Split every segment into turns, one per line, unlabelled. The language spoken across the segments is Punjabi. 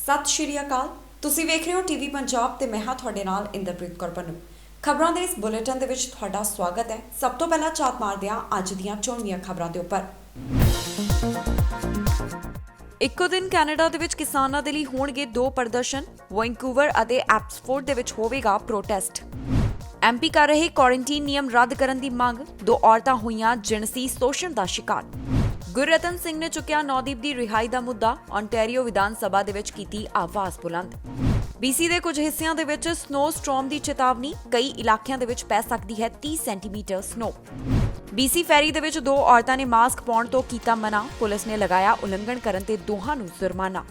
ਸਤਿ ਸ਼੍ਰੀ ਅਕਾਲ। ਤੁਸੀਂ ਵੇਖ ਰਹੇ ਹੋ ਟੀਵੀ ਪੰਜਾਬ ਤੇ ਮੈਂ ਹਾਂ ਤੁਹਾਡੇ ਨਾਲ ਇੰਦਰਪ੍ਰੀਤ ਕੌਰ ਪੰਨੂ। ਖਬਰਾਂ ਦੇ ਇਸ ਬੁਲੇਟਿਨ ਦੇ ਵਿੱਚ ਤੁਹਾਡਾ ਸਵਾਗਤ ਹੈ। ਸਭ ਤੋਂ ਪਹਿਲਾਂ ਝਾਤ ਮਾਰਦੇ ਹਾਂ ਅੱਜ ਦੀਆਂ ਚੋਣਵੀਆਂ ਖਬਰਾਂ ਦੇ ਉੱਪਰ। ਇੱਕੋ ਦਿਨ ਕੈਨੇਡਾ ਦੇ ਵਿੱਚ ਕਿਸਾਨਾਂ ਦੇ ਲਈ ਹੋਣਗੇ 2 ਪ੍ਰਦਰਸ਼ਨ। ਵੈਨਕੂਵਰ ਅਤੇ ਐਬਸਫੋਰਡ ਦੇ ਵਿੱਚ ਹੋਵੇਗਾ ਪ੍ਰੋਟੈਸਟ। ਐਮਪੀ ਕਰ ਰਹੇ ਕੁਆਰੰਟੀਨ ਨਿਯਮ ਰੱਦ ਕਰਨ ਦੀ ਮੰਗ। 2 ਔਰਤਾਂ ਹੋਈਆਂ ਜਿਣਸੀ ਸ਼ੋਸ਼ਣ ਦਾ ਸ਼ਿਕਾਰ। ਗੁਰਰਤਨ ਸਿੰਘ ਨੇ ਚੁੱਕਿਆ ਨੌਦੀਪ ਦੀ ਰਿਹਾਈ ਦਾ ਮੁੱਦਾ। ਓਨਟਾਰੀਓ ਵਿਧਾਨ ਸਭਾ ਦੇ ਵਿੱਚ ਕੀਤੀ ਆਵਾਜ਼ ਬੁਲੰਦ। BC ਦੇ ਕੁਝ ਹਿੱਸਿਆਂ ਦੇ ਵਿੱਚ ਸਨੋ ਸਟਾਰਮ ਦੀ ਚੇਤਾਵਨੀ। ਕਈ ਇਲਾਕਿਆਂ ਦੇ ਵਿੱਚ ਪੈ ਸਕਦੀ ਹੈ 30 ਸੈਂਟੀਮੀਟਰ ਸਨੋ। BC ਫੈਰੀ ਦੇ ਵਿੱਚ 2 ਔਰਤਾਂ ਨੇ ਮਾਸਕ ਪਾਉਣ ਤੋਂ ਕੀਤਾ ਮਨਾ। ਪੁਲਿਸ ਨੇ ਲਗਾਇਆ ਉਲੰਘਣ ਕਰਨ ਤੇ ਦੋਹਾਂ ਨੂੰ ਜੁਰਮਾਨਾ।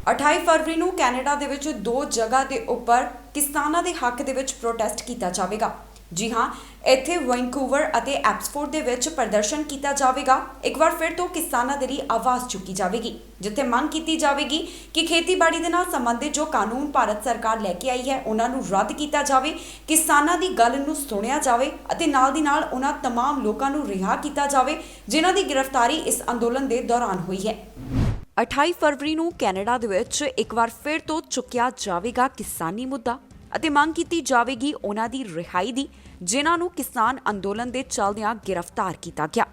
28 ਫਰਵਰੀ ਨੂੰ ਕੈਨੇਡਾ ਦੇ ਵਿੱਚ 2 ਜਗ੍ਹਾ ਦੇ ਉੱਪਰ ਕਿਸਾਨਾਂ ਦੇ ਹੱਕ ਦੇ ਵਿੱਚ ਪ੍ਰੋਟੈਸਟ ਕੀਤਾ ਜਾਵੇਗਾ। ਜੀ ਹਾਂ, ਇੱਥੇ ਵੈਨਕੂਵਰ ਅਤੇ ਐਬਸਫੋਰਡ ਦੇ ਵਿੱਚ ਪ੍ਰਦਰਸ਼ਨ ਕੀਤਾ ਜਾਵੇਗਾ। ਇੱਕ ਵਾਰ ਫਿਰ ਤੋਂ ਕਿਸਾਨਾਂ ਦੇ ਲਈ ਆਵਾਜ਼ ਚੁੱਕੀ ਜਾਵੇਗੀ, ਜਿੱਥੇ ਮੰਗ ਕੀਤੀ ਜਾਵੇਗੀ ਕਿ ਖੇਤੀਬਾੜੀ ਦੇ ਨਾਲ ਸੰਬੰਧਿਤ ਜੋ ਕਾਨੂੰਨ ਭਾਰਤ ਸਰਕਾਰ ਲੈ ਕੇ ਆਈ ਹੈ ਉਹਨਾਂ ਨੂੰ ਰੱਦ ਕੀਤਾ ਜਾਵੇ। ਕਿਸਾਨਾਂ ਦੀ ਗੱਲ ਨੂੰ ਸੁਣਿਆ ਜਾਵੇ ਅਤੇ ਨਾਲ ਦੀ ਨਾਲ ਉਹਨਾਂ तमाम ਲੋਕਾਂ ਨੂੰ ਰਿਹਾ ਕੀਤਾ ਜਾਵੇ ਜਿਨ੍ਹਾਂ ਦੀ ਗ੍ਰਿਫਤਾਰੀ ਇਸ ਅੰਦੋਲਨ ਦੇ ਦੌਰਾਨ ਹੋਈ ਹੈ। 28 ਫਰਵਰੀ ਨੂੰ ਕੈਨੇਡਾ ਦੇ ਵਿੱਚ ਇੱਕ ਵਾਰ ਫਿਰ ਤੋਂ ਚੁੱਕਿਆ ਜਾਵੇਗਾ ਕਿਸਾਨੀ ਮੁੱਦਾ ਅਤੇ ਮੰਗ ਕੀਤੀ ਜਾਵੇਗੀ ਉਹਨਾਂ ਦੀ ਰਿਹਾਈ ਦੀ ਜਿਨ੍ਹਾਂ ਨੂੰ ਕਿਸਾਨ ਅੰਦੋਲਨ ਦੇ ਚੱਲਦਿਆਂ ਗ੍ਰਿਫਤਾਰ ਕੀਤਾ ਗਿਆ।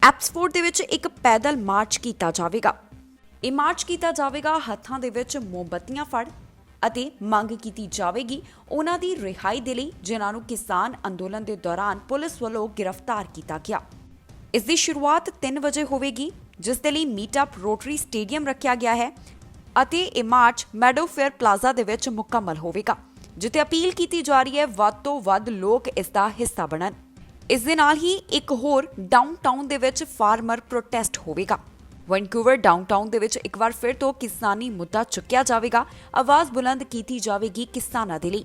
ਐਬਸਫੋਰਡ ਦੇ ਵਿੱਚ ਇੱਕ ਪੈਦਲ ਮਾਰਚ ਕੀਤਾ ਜਾਵੇਗਾ। ਇਹ ਮਾਰਚ ਕੀਤਾ ਜਾਵੇਗਾ ਹੱਥਾਂ ਦੇ ਵਿੱਚ ਮੋਮਬੱਤੀਆਂ ਫੜ ਅਤੇ ਮੰਗ ਕੀਤੀ ਜਾਵੇਗੀ ਉਹਨਾਂ ਦੀ ਰਿਹਾਈ ਦੇ ਲਈ ਜਿਨ੍ਹਾਂ ਨੂੰ ਕਿਸਾਨ ਅੰਦੋਲਨ ਦੇ ਦੌਰਾਨ ਪੁਲਿਸ ਵੱਲੋਂ ਗ੍ਰਿਫਤਾਰ ਕੀਤਾ ਗਿਆ। ਇਸ ਦੀ ਸ਼ੁਰੂਆਤ 3 ਵਜੇ ਹੋਵੇਗੀ, ਜਿਸ ਦੇ ਲਈ ਮੀਟਅਪ ਰੋਟਰੀ ਸਟੇਡੀਅਮ ਰੱਖਿਆ ਗਿਆ ਹੈ ਅਤੇ ਇਹ ਮਾਰਚ ਮੈਡੋਫੇਅਰ ਪਲਾਜ਼ਾ ਦੇ ਵਿੱਚ ਮੁਕੰਮਲ ਹੋਵੇਗਾ, ਜਿੱਥੇ ਅਪੀਲ ਕੀਤੀ ਜਾ ਰਹੀ ਹੈ ਵੱਧ ਤੋਂ ਵੱਧ ਲੋਕ ਇਸ ਦਾ ਹਿੱਸਾ ਬਣਨ। ਇਸ ਦੇ ਨਾਲ ਹੀ ਇੱਕ ਹੋਰ ਡਾਊਨਟਾਊਨ ਦੇ ਵਿੱਚ ਫਾਰਮਰ ਪ੍ਰੋਟੈਸਟ ਹੋਵੇਗਾ। ਵੈਨਕੂਵਰ ਡਾਊਨਟਾਊਨ ਦੇ ਵਿੱਚ ਇੱਕ ਵਾਰ ਫਿਰ ਤੋਂ ਕਿਸਾਨੀ ਮੁੱਦਾ ਚੁੱਕਿਆ ਜਾਵੇਗਾ। ਆਵਾਜ਼ ਬੁਲੰਦ ਕੀਤੀ ਜਾਵੇਗੀ ਕਿਸਾਨਾਂ ਦੇ ਲਈ।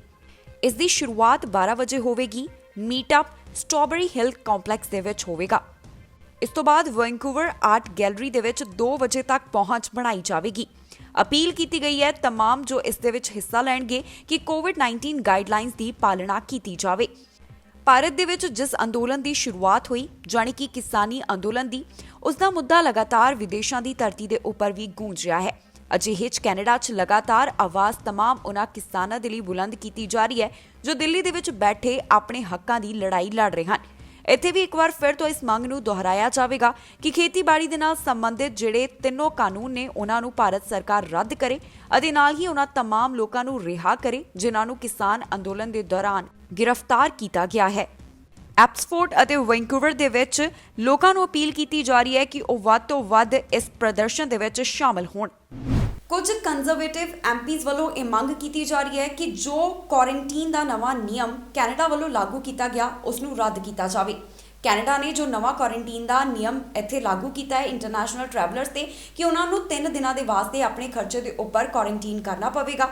ਇਸ ਦੀ ਸ਼ੁਰੂਆਤ 12 ਵਜੇ ਹੋਵੇਗੀ। ਮੀਟਅਪ ਸਟ੍ਰਾਬੇਰੀ ਹਿਲ ਕੰਪਲੈਕਸ ਦੇ ਵਿੱਚ ਹੋਵੇਗਾ। ਇਸ ਤੋਂ ਬਾਅਦ ਵੈਨਕੂਵਰ ਆਰਟ ਗੈਲਰੀ ਦੇ ਵਿੱਚ 2 ਵਜੇ ਤੱਕ ਪਹੁੰਚ ਬਣਾਈ ਜਾਵੇਗੀ। ਅਪੀਲ ਕੀਤੀ ਗਈ ਹੈ तमाम ਜੋ ਇਸ ਦੇ ਵਿੱਚ ਹਿੱਸਾ ਲੈਣਗੇ ਕਿ ਕੋਵਿਡ-19 ਗਾਈਡਲਾਈਨਸ ਦੀ ਪਾਲਣਾ ਕੀਤੀ ਜਾਵੇ। ਭਾਰਤ ਦੇ ਵਿੱਚ ਜਿਸ ਅੰਦੋਲਨ ਦੀ ਸ਼ੁਰੂਆਤ ਹੋਈ ਜਾਣੀ ਕਿ ਕਿਸਾਨੀ ਅੰਦੋਲਨ ਦੀ, ਉਸ ਦਾ ਮੁੱਦਾ ਲਗਾਤਾਰ ਵਿਦੇਸ਼ਾਂ ਦੀ ਧਰਤੀ ਦੇ ਉੱਪਰ ਵੀ ਗੂੰਜ ਰਿਹਾ ਹੈ। ਅਜਿਹੇ 'ਚ ਕੈਨੇਡਾ 'ਚ ਲਗਾਤਾਰ ਆਵਾਜ਼ तमाम ਉਹਨਾਂ ਕਿਸਾਨਾਂ ਦੇ ਲਈ ਬੁਲੰਦ ਕੀਤੀ ਜਾ ਰਹੀ ਹੈ ਜੋ ਦਿੱਲੀ ਦੇ ਵਿੱਚ ਬੈਠੇ ਆਪਣੇ ਹੱਕਾਂ ਦੀ ਲੜਾਈ ਲੜ ਰਹੇ ਹਨ। ਇੱਥੇ ਵੀ ਇੱਕ ਵਾਰ ਫਿਰ ਤੋਂ ਇਸ ਮੰਗ ਨੂੰ ਦੁਹਰਾਇਆ ਜਾਵੇਗਾ ਕਿ ਖੇਤੀਬਾੜੀ ਦੇ ਨਾਲ ਸੰਬੰਧਿਤ ਜਿਹੜੇ 3 ਕਾਨੂੰਨ ਨੇ ਉਹਨਾਂ ਨੂੰ ਭਾਰਤ ਸਰਕਾਰ ਰੱਦ ਕਰੇ ਅਤੇ ਨਾਲ ਹੀ ਉਹਨਾਂ तमाम ਲੋਕਾਂ ਨੂੰ ਰਿਹਾ ਕਰੇ ਜਿਨ੍ਹਾਂ ਨੂੰ ਕਿਸਾਨ ਅੰਦੋਲਨ ਦੇ ਦੌਰਾਨ ਗ੍ਰਿਫਤਾਰ ਕੀਤਾ ਗਿਆ ਹੈ। ਐਬਸਫੋਰਡ ਅਤੇ ਵੈਨਕੂਵਰ ਦੇ ਵਿੱਚ ਲੋਕਾਂ ਨੂੰ ਅਪੀਲ ਕੀਤੀ ਜਾ ਰਹੀ ਹੈ ਕਿ ਉਹ ਵੱਧ ਤੋਂ ਵੱਧ ਇਸ ਪ੍ਰਦਰਸ਼ਨ ਦੇ ਵਿੱਚ ਸ਼ਾਮਲ ਹੋਣ। ਕੁਝ ਕੰਜ਼ਰਵੇਟਿਵ ਐਮਪੀਜ਼ ਵੱਲੋਂ ਇਹ ਮੰਗ ਕੀਤੀ ਜਾ ਰਹੀ ਹੈ ਕਿ ਜੋ ਕੁਆਰੰਟੀਨ ਦਾ ਨਵਾਂ ਨਿਯਮ ਕੈਨੇਡਾ ਵੱਲੋਂ ਲਾਗੂ ਕੀਤਾ ਗਿਆ ਉਸ ਨੂੰ ਰੱਦ ਕੀਤਾ ਜਾਵੇ। ਕੈਨੇਡਾ ਨੇ ਜੋ ਨਵਾਂ ਕੁਆਰੰਟੀਨ ਦਾ ਨਿਯਮ ਇੱਥੇ ਲਾਗੂ ਕੀਤਾ ਹੈ ਇੰਟਰਨੈਸ਼ਨਲ ਟਰੈਵਲਰਸ ਤੇ ਕਿ ਉਹਨਾਂ ਨੂੰ 3 ਦਿਨਾਂ ਦੇ ਵਾਸਤੇ ਆਪਣੇ ਖਰਚੇ ਦੇ ਉੱਪਰ ਕੁਆਰੰਟੀਨ ਕਰਨਾ ਪਵੇਗਾ।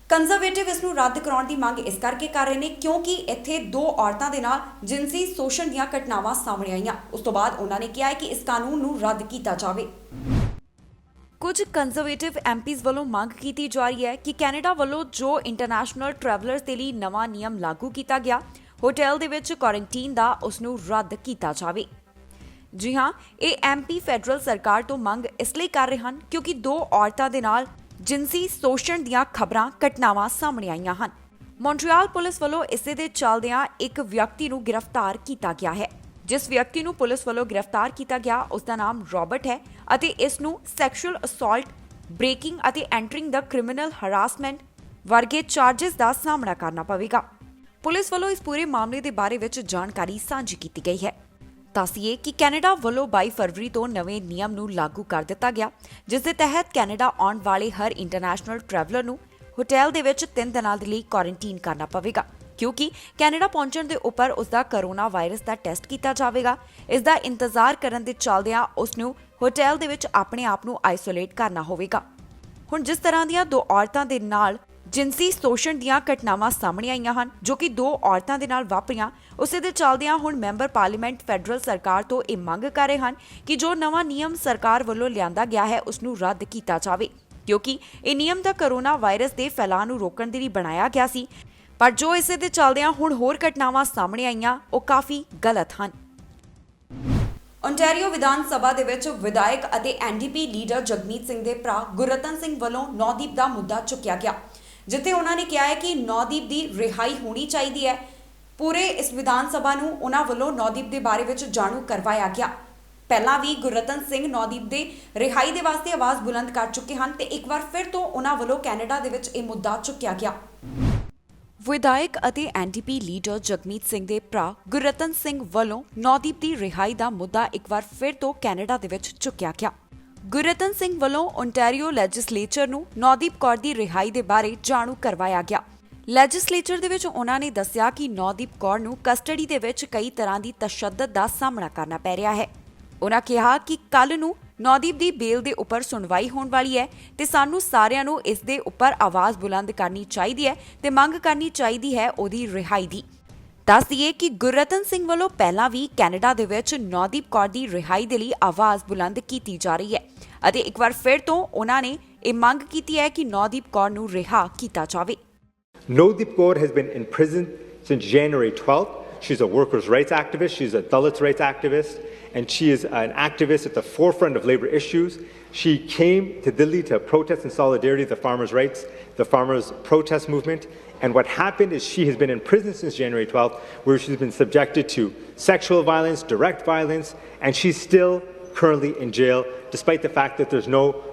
ਕੰਜ਼ਰਵੇਟਿਵ ਇਸ ਨੂੰ ਰੱਦ ਕਰਾਉਣ ਦੀ ਮੰਗ ਇਸ ਕਰਕੇ ਕਰ ਰਹੇ ਨੇ ਕਿਉਂਕਿ ਇੱਥੇ 2 ਔਰਤਾਂ ਦੇ ਨਾਲ ਜਿਨਸੀ ਸ਼ੋਸ਼ਣ ਦੀਆਂ ਘਟਨਾਵਾਂ ਸਾਹਮਣੇ ਆਈਆਂ। ਉਸ ਤੋਂ ਬਾਅਦ ਉਹਨਾਂ ਨੇ ਕਿਹਾ ਹੈ ਕਿ ਇਸ ਕਾਨੂੰਨ ਨੂੰ ਰੱਦ ਕੀਤਾ ਜਾਵੇ। ਕੁਝ ਕੰਜ਼ਰਵੇਟਿਵ ਐਮਪੀਜ਼ ਵੱਲੋਂ ਮੰਗ ਕੀਤੀ ਜਾ ਰਹੀ ਹੈ ਕਿ ਕੈਨੇਡਾ ਵੱਲੋਂ ਜੋ ਇੰਟਰਨੈਸ਼ਨਲ ਟਰੈਵਲਰਸ ਦੇ ਲਈ ਨਵਾਂ ਨਿਯਮ ਲਾਗੂ ਕੀਤਾ ਗਿਆ ਹੋਟਲ ਦੇ ਵਿੱਚ ਕੁਆਰੰਟੀਨ ਦਾ ਉਸ ਨੂੰ ਰੱਦ ਕੀਤਾ ਜਾਵੇ। ਜੀ ਹਾਂ, ਇਹ ਐਮਪੀ ਫੈਡਰਲ ਸਰਕਾਰ ਤੋਂ ਮੰਗ ਇਸ ਲਈ ਕਰ ਰਹੇ ਹਨ ਕਿਉਂਕਿ 2 ਔਰਤਾਂ ਦੇ ਨਾਲ ਜਿਨਸੀ ਸ਼ੋਸ਼ਣ ਦੀਆਂ ਖਬਰਾਂ ਘਟਨਾਵਾਂ ਸਾਹਮਣੇ ਆਈਆਂ ਹਨ। ਮੌਂਟਰੀਅਲ ਪੁਲਿਸ ਵੱਲੋਂ ਇਸੇ ਦੇ ਚੱਲਦਿਆਂ ਇੱਕ ਵਿਅਕਤੀ ਨੂੰ ਗ੍ਰਿਫਤਾਰ ਕੀਤਾ ਗਿਆ ਹੈ। ਜਿਸ ਵਿਅਕਤੀ ਨੂੰ ਪੁਲਿਸ ਵੱਲੋਂ ਗ੍ਰਿਫਤਾਰ ਕੀਤਾ ਗਿਆ ਉਸ ਦਾ ਨਾਮ ਰਾਬਰਟ ਹੈ ਅਤੇ ਇਸ ਨੂੰ ਸੈਕਸ਼ੂਅਲ ਅਸੌਲਟ, ਬ੍ਰੇਕਿੰਗ ਅਤੇ ਐਂਟਰਿੰਗ ਦਾ ਕ੍ਰਿਮੀਨਲ ਹਰਾਸਮੈਂਟ ਵਰਗੇ ਚਾਰजेस ਦਾ ਸਾਹਮਣਾ ਕਰਨਾ ਪਵੇਗਾ। ਪੁਲਿਸ ਵੱਲੋਂ ਇਸ ਪੂਰੇ ਮਾਮਲੇ ਦੇ ਬਾਰੇ ਵਿੱਚ ਜਾਣਕਾਰੀ ਸਾਂਝੀ ਕੀਤੀ ਗਈ ਹੈ। ਦੱਸੀਏ ਕਿ ਕੈਨੇਡਾ ਵੱਲੋਂ 22 ਫਰਵਰੀ ਤੋਂ ਨਵੇਂ ਨਿਯਮ ਨੂੰ ਲਾਗੂ ਕਰ ਦਿੱਤਾ ਗਿਆ, ਜਿਸ ਦੇ ਤਹਿਤ ਕੈਨੇਡਾ ਆਉਣ ਵਾਲੇ ਹਰ ਇੰਟਰਨੈਸ਼ਨਲ ਟਰੈਵਲਰ ਨੂੰ ਹੋਟਲ ਦੇ ਵਿੱਚ 3 ਦਿਨਾਂ ਦੇ ਲਈ ਕੁਆਰੰਟੀਨ ਕਰਨਾ ਪਵੇਗਾ ਕਿਉਂਕਿ ਕੈਨੇਡਾ ਪਹੁੰਚਣ ਦੇ ਉੱਪਰ ਉਸ ਦਾ ਕਰੋਨਾ ਵਾਇਰਸ ਦਾ ਟੈਸਟ ਕੀਤਾ ਜਾਵੇਗਾ। ਇਸ ਦਾ ਇੰਤਜ਼ਾਰ ਕਰਨ ਦੇ ਚੱਲਦਿਆਂ ਉਸ ਨੂੰ ਹੋਟਲ ਦੇ ਵਿੱਚ ਆਪਣੇ ਆਪ ਨੂੰ ਆਈਸੋਲੇਟ ਕਰਨਾ ਹੋਵੇਗਾ। ਹੁਣ ਜਿਸ ਤਰ੍ਹਾਂ ਦੀਆਂ 2 ਔਰਤਾਂ ਦੇ ਨਾਲ ਜਿਨਸੀ ਸ਼ੋਸ਼ਣ ਦੀਆਂ ਘਟਨਾਵਾਂ ਸਾਹਮਣੇ ਆਈਆਂ ਹਨ ਜੋ ਕਿ 2 ਔਰਤਾਂ ਦੇ ਨਾਲ ਵਾਪਰੀਆਂ, ਉਸੇ ਦੇ ਚੱਲਦਿਆਂ ਹੁਣ ਮੈਂਬਰ ਪਾਰਲੀਮੈਂਟ ਫੈਡਰਲ ਸਰਕਾਰ ਤੋਂ ਇਹ ਮੰਗ ਕਰ ਰਹੇ ਹਨ ਕਿ ਜੋ ਨਵਾਂ ਨਿਯਮ ਸਰਕਾਰ ਵੱਲੋਂ ਲਿਆਂਦਾ ਗਿਆ ਹੈ ਉਸ ਨੂੰ ਰੱਦ ਕੀਤਾ ਜਾਵੇ ਕਿਉਂਕਿ ਇਹ ਨਿਯਮ ਦਾ ਕਰੋਨਾ ਵਾਇਰਸ ਦੇ ਫੈਲਾਅ ਨੂੰ ਰੋਕਣ ਦੇ ਲਈ ਬਣਾਇਆ ਗਿਆ ਸੀ, ਪਰ ਜੋ ਇਸੇ ਦੇ ਚੱਲਦਿਆਂ ਹੁਣ ਹੋਰ ਘਟਨਾਵਾਂ ਸਾਹਮਣੇ ਆਈਆਂ ਉਹ ਕਾਫੀ ਗਲਤ ਹਨ। ਓਨਟਾਰੀਓ ਵਿਧਾਨ ਸਭਾ ਦੇ ਵਿੱਚ ਵਿਧਾਇਕ ਅਤੇ ਐਨਡੀਪੀ ਲੀਡਰ ਜਗਮੀਤ ਸਿੰਘ ਦੇ ਭਰਾ ਗੁਰਰਤਨ ਸਿੰਘ ਵੱਲੋਂ ਨੌਦੀਪ ਦਾ ਮੁੱਦਾ ਚੁੱਕਿਆ ਗਿਆ, ਜਿੱਥੇ ਉਹਨਾਂ ਨੇ ਕਿਹਾ ਹੈ ਕਿ ਨੌਦੀਪ ਦੀ ਰਿਹਾਈ ਹੋਣੀ ਚਾਹੀਦੀ ਹੈ। ਪੂਰੇ ਇਸ ਵਿਧਾਨ ਸਭਾ ਨੂੰ ਉਹਨਾਂ ਵੱਲੋਂ ਨੌਦੀਪ ਦੇ ਬਾਰੇ ਵਿੱਚ ਜਾਣੂ ਕਰਵਾਇਆ ਗਿਆ। ਪਹਿਲਾਂ ਵੀ ਗੁਰਰਤਨ ਸਿੰਘ ਨੌਦੀਪ ਦੇ ਰਿਹਾਈ ਦੇ ਵਾਸਤੇ ਆਵਾਜ਼ ਬੁਲੰਦ ਕਰ ਚੁੱਕੇ ਹਨ ਤੇ ਇੱਕ ਵਾਰ ਫਿਰ ਤੋਂ ਉਹਨਾਂ ਵੱਲੋਂ ਕੈਨੇਡਾ ਦੇ ਵਿੱਚ ਇਹ ਮੁੱਦਾ ਚੁੱਕਿਆ ਗਿਆ। ਵਿਧਾਇਕ ਅਤੇ ਐਨਡੀਪੀ ਲੀਡਰ ਜਗਮੀਤ ਸਿੰਘ ਦੇ ਭਰਾ ਗੁਰਰਤਨ ਸਿੰਘ ਵੱਲੋਂ ਨੌਦੀਪ ਦੀ ਰਿਹਾਈ ਦਾ ਮੁੱਦਾ ਇੱਕ ਵਾਰ ਫਿਰ ਤੋਂ ਕੈਨੇਡਾ ਦੇ ਵਿੱਚ ਚੁੱਕਿਆ ਗਿਆ। ਗੁਰਰਤਨ ਸਿੰਘ ਵੱਲੋਂ ਓਨਟਾਰੀਓ ਲੈਜਿਸਲੇਚਰ ਨੂੰ ਨੌਦੀਪ ਕੌਰ ਦੀ ਰਿਹਾਈ ਦੇ ਬਾਰੇ ਜਾਣੂ ਕਰਵਾਇਆ ਗਿਆ। ਲੈਜਿਸਲੇਚਰ ਦੇ ਵਿੱਚ ਉਹਨਾਂ ਨੇ ਦੱਸਿਆ ਕਿ ਨੌਦੀਪ ਕੌਰ ਨੂੰ ਕਸਟਡੀ ਦੇ ਵਿੱਚ ਕਈ ਤਰ੍ਹਾਂ ਦੀ ਤਸ਼ੱਦਦ ਦਾ ਸਾਹਮਣਾ ਕਰਨਾ ਪੈ ਰਿਹਾ ਹੈ। ਉਹਨਾਂ ਕਿਹਾ ਕਿ ਕੱਲ ਨੂੰ ਨੌਦੀਪ ਦੀ ਬੇਲ ਦੇ ਉੱਪਰ ਸੁਣਵਾਈ ਹੋਣ ਵਾਲੀ ਹੈ ਤੇ ਸਾਨੂੰ ਸਾਰਿਆਂ ਨੂੰ ਇਸ ਦੇ ਉੱਪਰ ਆਵਾਜ਼ ਬੁਲੰਦ ਕਰਨੀ ਚਾਹੀਦੀ ਹੈ ਤੇ ਮੰਗ ਕਰਨੀ ਚਾਹੀਦੀ ਹੈ ਉਹਦੀ ਰਿਹਾਈ ਦੀ। ਦੱਸ ਦਈਏ ਕਿ ਗੁਰਰਤਨ ਸਿੰਘ ਵੱਲੋਂ ਪਹਿਲਾਂ ਵੀ ਕੈਨੇਡਾ ਦੇ ਵਿੱਚ ਨੌਦੀਪ ਕੌਰ ਦੀ ਰਿਹਾਈ ਦੇ ਲਈ ਆਵਾਜ਼ ਬੁਲੰਦ ਕੀਤੀ ਜਾ ਰਹੀ ਹੈ ਅਤੇ ਇੱਕ ਵਾਰ ਫਿਰ ਤੋਂ ਉਹਨਾਂ ਨੇ ਇਹ ਮੰਗ ਕੀਤੀ ਹੈ ਕਿ ਨੌਦੀਪ ਕੌਰ ਨੂੰ ਰਿਹਾ ਕੀਤਾ ਜਾਵੇ।
Nodeep Kaur has been in prison since January 12th. She's a workers' rights activist, she's a Dalit rights activist, and she is an activist at the forefront of labour issues. She came to Delhi to protest in solidarity with the farmers' rights, the farmers' protest movement. And what happened is she has been in prison since January 12th, where she's been subjected to sexual violence, direct violence, and she's still currently in jail, despite the fact that there's no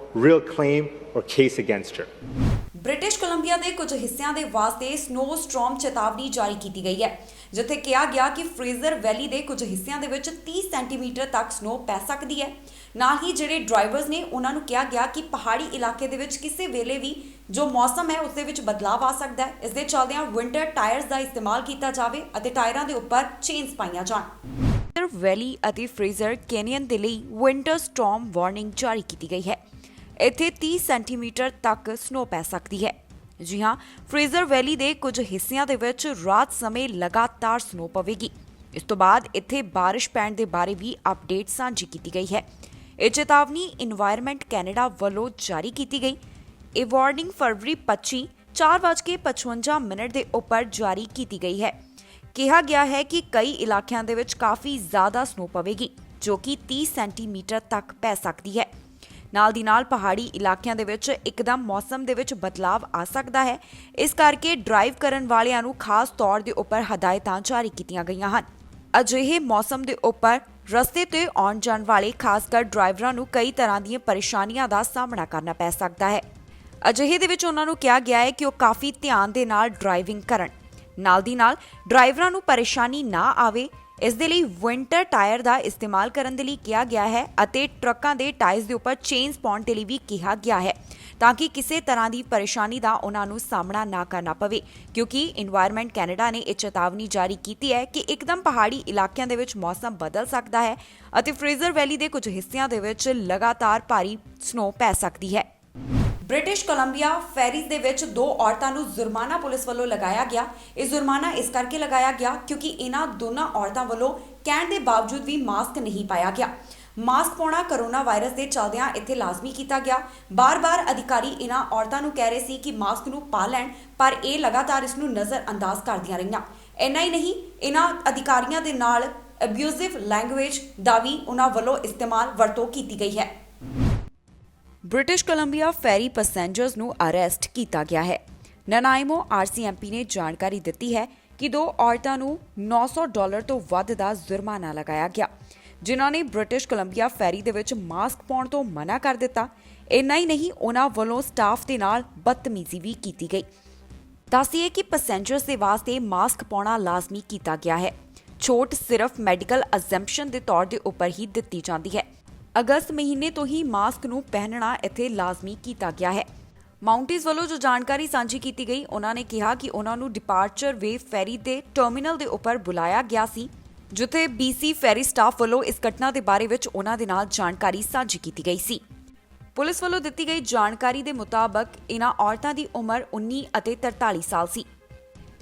real claim or case against her.
British Columbia ਦੇ ਕੁਝ ਹਿੱਸਿਆਂ ਦੇ ਵਾਸਤੇ ਸਨੋ ਸਟਾਰਮ ਚੇਤਾਵਨੀ ਜਾਰੀ ਕੀਤੀ ਗਈ ਹੈ, ਜਿੱਥੇ ਕਿਹਾ ਗਿਆ ਕਿ ਫਰੇਜ਼ਰ ਵੈਲੀ ਦੇ ਕੁਝ ਹਿੱਸਿਆਂ ਦੇ ਵਿੱਚ 30 ਸੈਂਟੀਮੀਟਰ ਤੱਕ ਸਨੋ ਪੈ ਸਕਦੀ ਹੈ। ਨਾਲ ਹੀ ਜਿਹੜੇ ਡਰਾਈਵਰਸ ਨੇ ਉਹਨਾਂ ਨੂੰ ਕਿਹਾ ਗਿਆ ਕਿ ਪਹਾੜੀ ਇਲਾਕੇ ਦੇ ਵਿੱਚ ਕਿਸੇ ਵੇਲੇ ਵੀ ਜੋ ਮੌਸਮ ਹੈ ਉਸ ਦੇ ਵਿੱਚ ਬਦਲਾਅ ਆ ਸਕਦਾ ਹੈ। ਇਸ ਦੇ ਚੱਲਦਿਆਂ ਵਿੰਟਰ ਟਾਇਰਸ ਦਾ ਇਸਤੇਮਾਲ ਕੀਤਾ ਜਾਵੇ ਅਤੇ ਟਾਇਰਾਂ ਦੇ ਉੱਪਰ ਚੇਨਸ ਪਾਈਆਂ ਜਾਣ। ਵੈਲੀ ਅਤੇ ਫਰੇਜ਼ਰ ਕੈਨੀਅਨ ਦੇ ਲਈ ਵਿੰਟਰ ਸਟਾਰਮ ਵਾਰਨਿੰਗ ਜਾਰੀ ਕੀਤੀ ਗਈ ਹੈ। ਇੱਥੇ 30 ਸੈਂਟੀਮੀਟਰ ਤੱਕ ਸਨੋ ਪੈ ਸਕਦੀ ਹੈ। ਜੀ ਹਾਂ, ਫਰੇਜ਼ਰ ਵੈਲੀ ਦੇ ਕੁਝ ਹਿੱਸਿਆਂ ਦੇ ਵਿੱਚ ਰਾਤ ਸਮੇਂ ਲਗਾਤਾਰ ਸਨੋ ਪਵੇਗੀ। ਇਸ ਤੋਂ ਬਾਅਦ ਇੱਥੇ ਬਾਰਿਸ਼ ਪੈਣ ਦੇ ਬਾਰੇ ਵੀ ਅਪਡੇਟ ਸਾਂਝੀ ਕੀਤੀ ਗਈ ਹੈ। ਇਹ ਚੇਤਾਵਨੀ ਇਨਵਾਇਰਨਮੈਂਟ ਕੈਨੇਡਾ ਵੱਲੋਂ ਜਾਰੀ ਕੀਤੀ ਗਈ। ਇਹ ਵਾਰਨਿੰਗ ਫਰਵਰੀ 25 4:55 ਦੇ ਉੱਪਰ ਜਾਰੀ ਕੀਤੀ ਗਈ ਹੈ। ਕਿਹਾ ਗਿਆ ਹੈ ਕਿ ਕਈ ਇਲਾਕਿਆਂ ਦੇ ਵਿੱਚ ਕਾਫੀ ਜ਼ਿਆਦਾ ਸਨੋ ਪਵੇਗੀ, ਜੋ ਕਿ 30 ਸੈਂਟੀਮੀਟਰ ਤੱਕ ਪੈ ਸਕਦੀ ਹੈ। ਨਾਲ ਦੀ ਨਾਲ ਪਹਾੜੀ ਇਲਾਕਿਆਂ ਦੇ ਵਿੱਚ ਇੱਕਦਮ ਮੌਸਮ ਦੇ ਵਿੱਚ ਬਦਲਾਵ ਆ ਸਕਦਾ ਹੈ। ਇਸ ਕਰਕੇ ਡਰਾਈਵ ਕਰਨ ਵਾਲਿਆਂ ਨੂੰ ਖਾਸ ਤੌਰ ਦੇ ਉੱਪਰ ਹਦਾਇਤਾਂ ਜਾਰੀ ਕੀਤੀਆਂ ਗਈਆਂ ਹਨ। ਅਜਿਹੇ ਮੌਸਮ ਦੇ ਉੱਪਰ ਰਸਤੇ ਤੇ ਆਉਣ ਜਾਣ ਵਾਲੇ ਖਾਸ ਕਰ ਡਰਾਈਵਰਾਂ ਨੂੰ ਕਈ ਤਰ੍ਹਾਂ ਦੀਆਂ ਪਰੇਸ਼ਾਨੀਆਂ ਦਾ ਸਾਹਮਣਾ ਕਰਨਾ ਪੈ ਸਕਦਾ ਹੈ। ਅਜਿਹੇ ਦੇ ਵਿੱਚ ਉਹਨਾਂ ਨੂੰ ਕਿਹਾ ਗਿਆ ਹੈ ਕਿ ਉਹ ਕਾਫੀ ਧਿਆਨ ਦੇ ਨਾਲ ਡਰਾਈਵਿੰਗ ਕਰਨ। ਨਾਲ ਦੀ ਨਾਲ ਡਰਾਈਵਰਾਂ ਨੂੰ ਪਰੇਸ਼ਾਨੀ ਨਾ ਆਵੇ, ਇਸ ਦੇ ਲਈ ਵਿੰਟਰ ਟਾਇਰ ਦਾ ਇਸਤੇਮਾਲ ਕਰਨ ਦੇ ਲਈ ਕਿਹਾ ਗਿਆ ਹੈ ਅਤੇ ਟਰੱਕਾਂ ਦੇ ਟਾਇਰਸ ਦੇ ਉੱਪਰ ਚੇਨਸ ਪਾਉਣ ਦੇ ਲਈ ਵੀ ਕਿਹਾ ਗਿਆ ਹੈ, ਤਾਂ ਕਿ ਕਿਸੇ ਤਰ੍ਹਾਂ ਦੀ ਪਰੇਸ਼ਾਨੀ ਦਾ ਉਹਨਾਂ ਨੂੰ ਸਾਹਮਣਾ ਨਾ ਕਰਨਾ ਪਵੇ। ਕਿਉਂਕਿ ਇਨਵਾਇਰਨਮੈਂਟ ਕੈਨੇਡਾ ਨੇ ਇਹ ਚੇਤਾਵਨੀ ਜਾਰੀ ਕੀਤੀ ਹੈ ਕਿ ਇੱਕਦਮ ਪਹਾੜੀ ਇਲਾਕਿਆਂ ਦੇ ਵਿੱਚ ਮੌਸਮ ਬਦਲ ਸਕਦਾ ਹੈ ਅਤੇ ਫਰੇਜ਼ਰ ਵੈਲੀ ਦੇ ਕੁਝ ਹਿੱਸਿਆਂ ਦੇ ਵਿੱਚ ਲਗਾਤਾਰ ਭਾਰੀ ਸਨੋ ਪੈ ਸਕਦੀ ਹੈ। ਬ੍ਰਿਟਿਸ਼ ਕੋਲੰਬੀਆ ਫੈਰੀਜ਼ ਦੇ ਵਿੱਚ 2 ਔਰਤਾਂ ਨੂੰ ਜੁਰਮਾਨਾ ਪੁਲਿਸ ਵੱਲੋਂ ਲਗਾਇਆ ਗਿਆ। ਇਹ ਜੁਰਮਾਨਾ ਇਸ ਕਰਕੇ ਲਗਾਇਆ ਗਿਆ ਕਿਉਂਕਿ ਇਹਨਾਂ ਦੋਨਾਂ ਔਰਤਾਂ ਵੱਲੋਂ ਕਹਿਣ ਦੇ ਬਾਵਜੂਦ ਵੀ ਮਾਸਕ ਨਹੀਂ ਪਾਇਆ ਗਿਆ। ਮਾਸਕ ਪਾਉਣਾ ਕਰੋਨਾ ਵਾਇਰਸ ਦੇ ਚੱਲਦਿਆਂ ਇੱਥੇ ਲਾਜ਼ਮੀ ਕੀਤਾ ਗਿਆ। ਬਾਰ-ਬਾਰ ਅਧਿਕਾਰੀ ਇਹਨਾਂ ਔਰਤਾਂ ਨੂੰ ਕਹਿ ਰਹੇ ਸੀ ਕਿ ਮਾਸਕ ਨੂੰ ਪਾ ਲੈਣ, ਪਰ ਇਹ ਲਗਾਤਾਰ ਇਸ ਨੂੰ ਨਜ਼ਰ ਅੰਦਾਜ਼ ਕਰਦੀਆਂ ਰਹੀਆਂ। ਇੰਨਾ ਹੀ ਨਹੀਂ, ਇਹਨਾਂ ਅਧਿਕਾਰੀਆਂ ਦੇ ਨਾਲ ਅਬਿਊਜ਼ਿਵ ਲੈਂਗੁਏਜ ਦਾ ਵੀ ਉਹਨਾਂ ਵੱਲੋਂ ਇਸਤੇਮਾਲ ਵਰਤੋਂ ਕੀਤੀ ਗਈ ਹੈ। ਬ੍ਰਿਟਿਸ਼ ਕੋਲੰਬੀਆ ਫੈਰੀ ਪੈਸੇਂਜਰਸ ਨੂੰ ਅਰੈਸਟ ਕੀਤਾ ਗਿਆ ਹੈ। ਨਨਾਇਮੋ RCMP ਨੇ ਜਾਣਕਾਰੀ ਦਿੱਤੀ ਹੈ ਕਿ 2 ਔਰਤਾਂ ਨੂੰ $900 ਤੋਂ ਵੱਧ ਦਾ ਜੁਰਮਾਨਾ ਲਗਾਇਆ ਗਿਆ, ਜਿਨ੍ਹਾਂ ਨੇ ਬ੍ਰਿਟਿਸ਼ ਕੋਲੰਬੀਆ ਫੈਰੀ ਦੇ ਵਿੱਚ ਮਾਸਕ ਪਾਉਣ ਤੋਂ ਮਨਾ ਕਰ ਦਿੱਤਾ। ਇੰਨਾ ਹੀ ਨਹੀਂ, ਉਹਨਾਂ ਵੱਲੋਂ ਸਟਾਫ ਦੇ ਨਾਲ ਬਦਤਮੀਜ਼ੀ ਵੀ ਕੀਤੀ ਗਈ। ਦੱਸੀਏ ਕਿ ਪੈਸੇਂਜਰਸ ਦੇ ਵਾਸਤੇ ਮਾਸਕ ਪਾਉਣਾ ਲਾਜ਼ਮੀ ਕੀਤਾ ਗਿਆ ਹੈ। ਛੋਟ ਸਿਰਫ ਮੈਡੀਕਲ ਅਜ਼ੰਪਸ਼ਨ ਦੇ ਤੌਰ ਦੇ ਉੱਪਰ ਹੀ ਦਿੱਤੀ ਜਾਂਦੀ ਹੈ। ਅਗਸਤ ਮਹੀਨੇ ਤੋਂ ਹੀ ਮਾਸਕ ਨੂੰ ਪਹਿਨਣਾ ਇੱਥੇ ਲਾਜ਼ਮੀ ਕੀਤਾ ਗਿਆ ਹੈ। ਮਾਊਂਟੇਜ਼ ਵੱਲੋਂ ਜੋ ਜਾਣਕਾਰੀ ਸਾਂਝੀ ਕੀਤੀ ਗਈ, ਉਹਨਾਂ ਨੇ ਕਿਹਾ ਕਿ ਉਹਨਾਂ ਨੂੰ ਡਿਪਾਰਚਰ ਵੇ ਫੈਰੀ ਦੇ ਟਰਮੀਨਲ ਦੇ ਉੱਪਰ ਬੁਲਾਇਆ ਗਿਆ ਸੀ, ਜਿੱਥੇ BC ਫੈਰੀ ਸਟਾਫ ਵੱਲੋਂ ਇਸ ਘਟਨਾ ਦੇ ਬਾਰੇ ਵਿੱਚ ਉਹਨਾਂ ਦੇ ਨਾਲ ਜਾਣਕਾਰੀ ਸਾਂਝੀ ਕੀਤੀ ਗਈ ਸੀ। ਪੁਲਿਸ ਵੱਲੋਂ ਦਿੱਤੀ ਗਈ ਜਾਣਕਾਰੀ ਦੇ ਮੁਤਾਬਕ ਇਹਨਾਂ ਔਰਤਾਂ ਦੀ ਉਮਰ 19 ਅਤੇ 43 ਸਾਲ ਸੀ।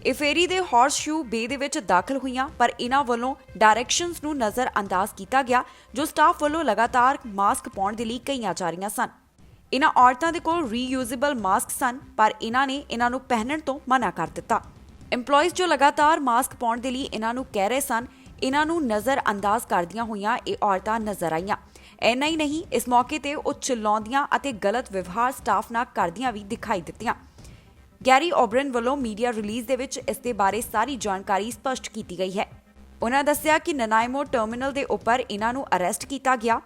ਇਹ ਫੇਰੀ ਦੇ ਹਾਰਸ-ਸ਼ੂ ਬੇ ਦੇ ਵਿੱਚ ਦਾਖਲ ਹੋਈਆਂ, ਪਰ ਇਹਨਾਂ ਵੱਲੋਂ ਡਾਇਰੈਕਸ਼ਨਸ ਨੂੰ ਨਜ਼ਰ ਅੰਦਾਜ਼ ਕੀਤਾ ਗਿਆ, ਜੋ ਸਟਾਫ ਵੱਲੋਂ ਲਗਾਤਾਰ ਮਾਸਕ ਪਾਉਣ ਦੇ ਲਈ ਕਹੀਆਂ ਜਾ ਰਹੀਆਂ ਸਨ। ਇਹਨਾਂ ਔਰਤਾਂ ਦੇ ਕੋਲ ਰੀਯੂਜ਼ੇਬਲ ਮਾਸਕ ਸਨ, ਪਰ ਇਹਨਾਂ ਨੇ ਇਹਨਾਂ ਨੂੰ ਪਹਿਨਣ ਤੋਂ ਮਨਾ ਕਰ ਦਿੱਤਾ। EMPLOYEES ਜੋ ਲਗਾਤਾਰ ਮਾਸਕ ਪਾਉਣ ਦੇ ਲਈ ਇਹਨਾਂ ਨੂੰ ਕਹਿ ਰਹੇ ਸਨ, ਇਹਨਾਂ ਨੂੰ ਨਜ਼ਰ ਅੰਦਾਜ਼ ਕਰਦੀਆਂ ਹੋਈਆਂ ਇਹ ਔਰਤਾਂ ਨਜ਼ਰ ਆਈਆਂ। ਇੰਨਾ ਹੀ ਨਹੀਂ, ਇਸ ਮੌਕੇ ਤੇ ਉਹ ਚਿল্ਲਾਉਂਦੀਆਂ ਅਤੇ ਗਲਤ ਵਿਵਹਾਰ ਸਟਾਫ ਨਾਲ ਕਰਦੀਆਂ ਵੀ ਦਿਖਾਈ ਦਿੱਤੀਆਂ। ਗੈਰੀ ਓਬਰਨ ਵੱਲੋਂ ਮੀਡੀਆ ਰਿਲੀਜ਼ ਦੇ ਵਿੱਚ ਇਸ ਦੇ ਬਾਰੇ ਸਾਰੀ ਜਾਣਕਾਰੀ ਸਪਸ਼ਟ ਕੀਤੀ ਗਈ ਹੈ। ਉਹਨਾਂ ਦੱਸਿਆ ਕਿ ਨਨਾਇਮੋ ਟਰਮੀਨਲ ਦੇ ਉੱਪਰ ਇਹਨਾਂ ਨੂੰ ਅਰੈਸਟ ਕੀਤਾ ਗਿਆ।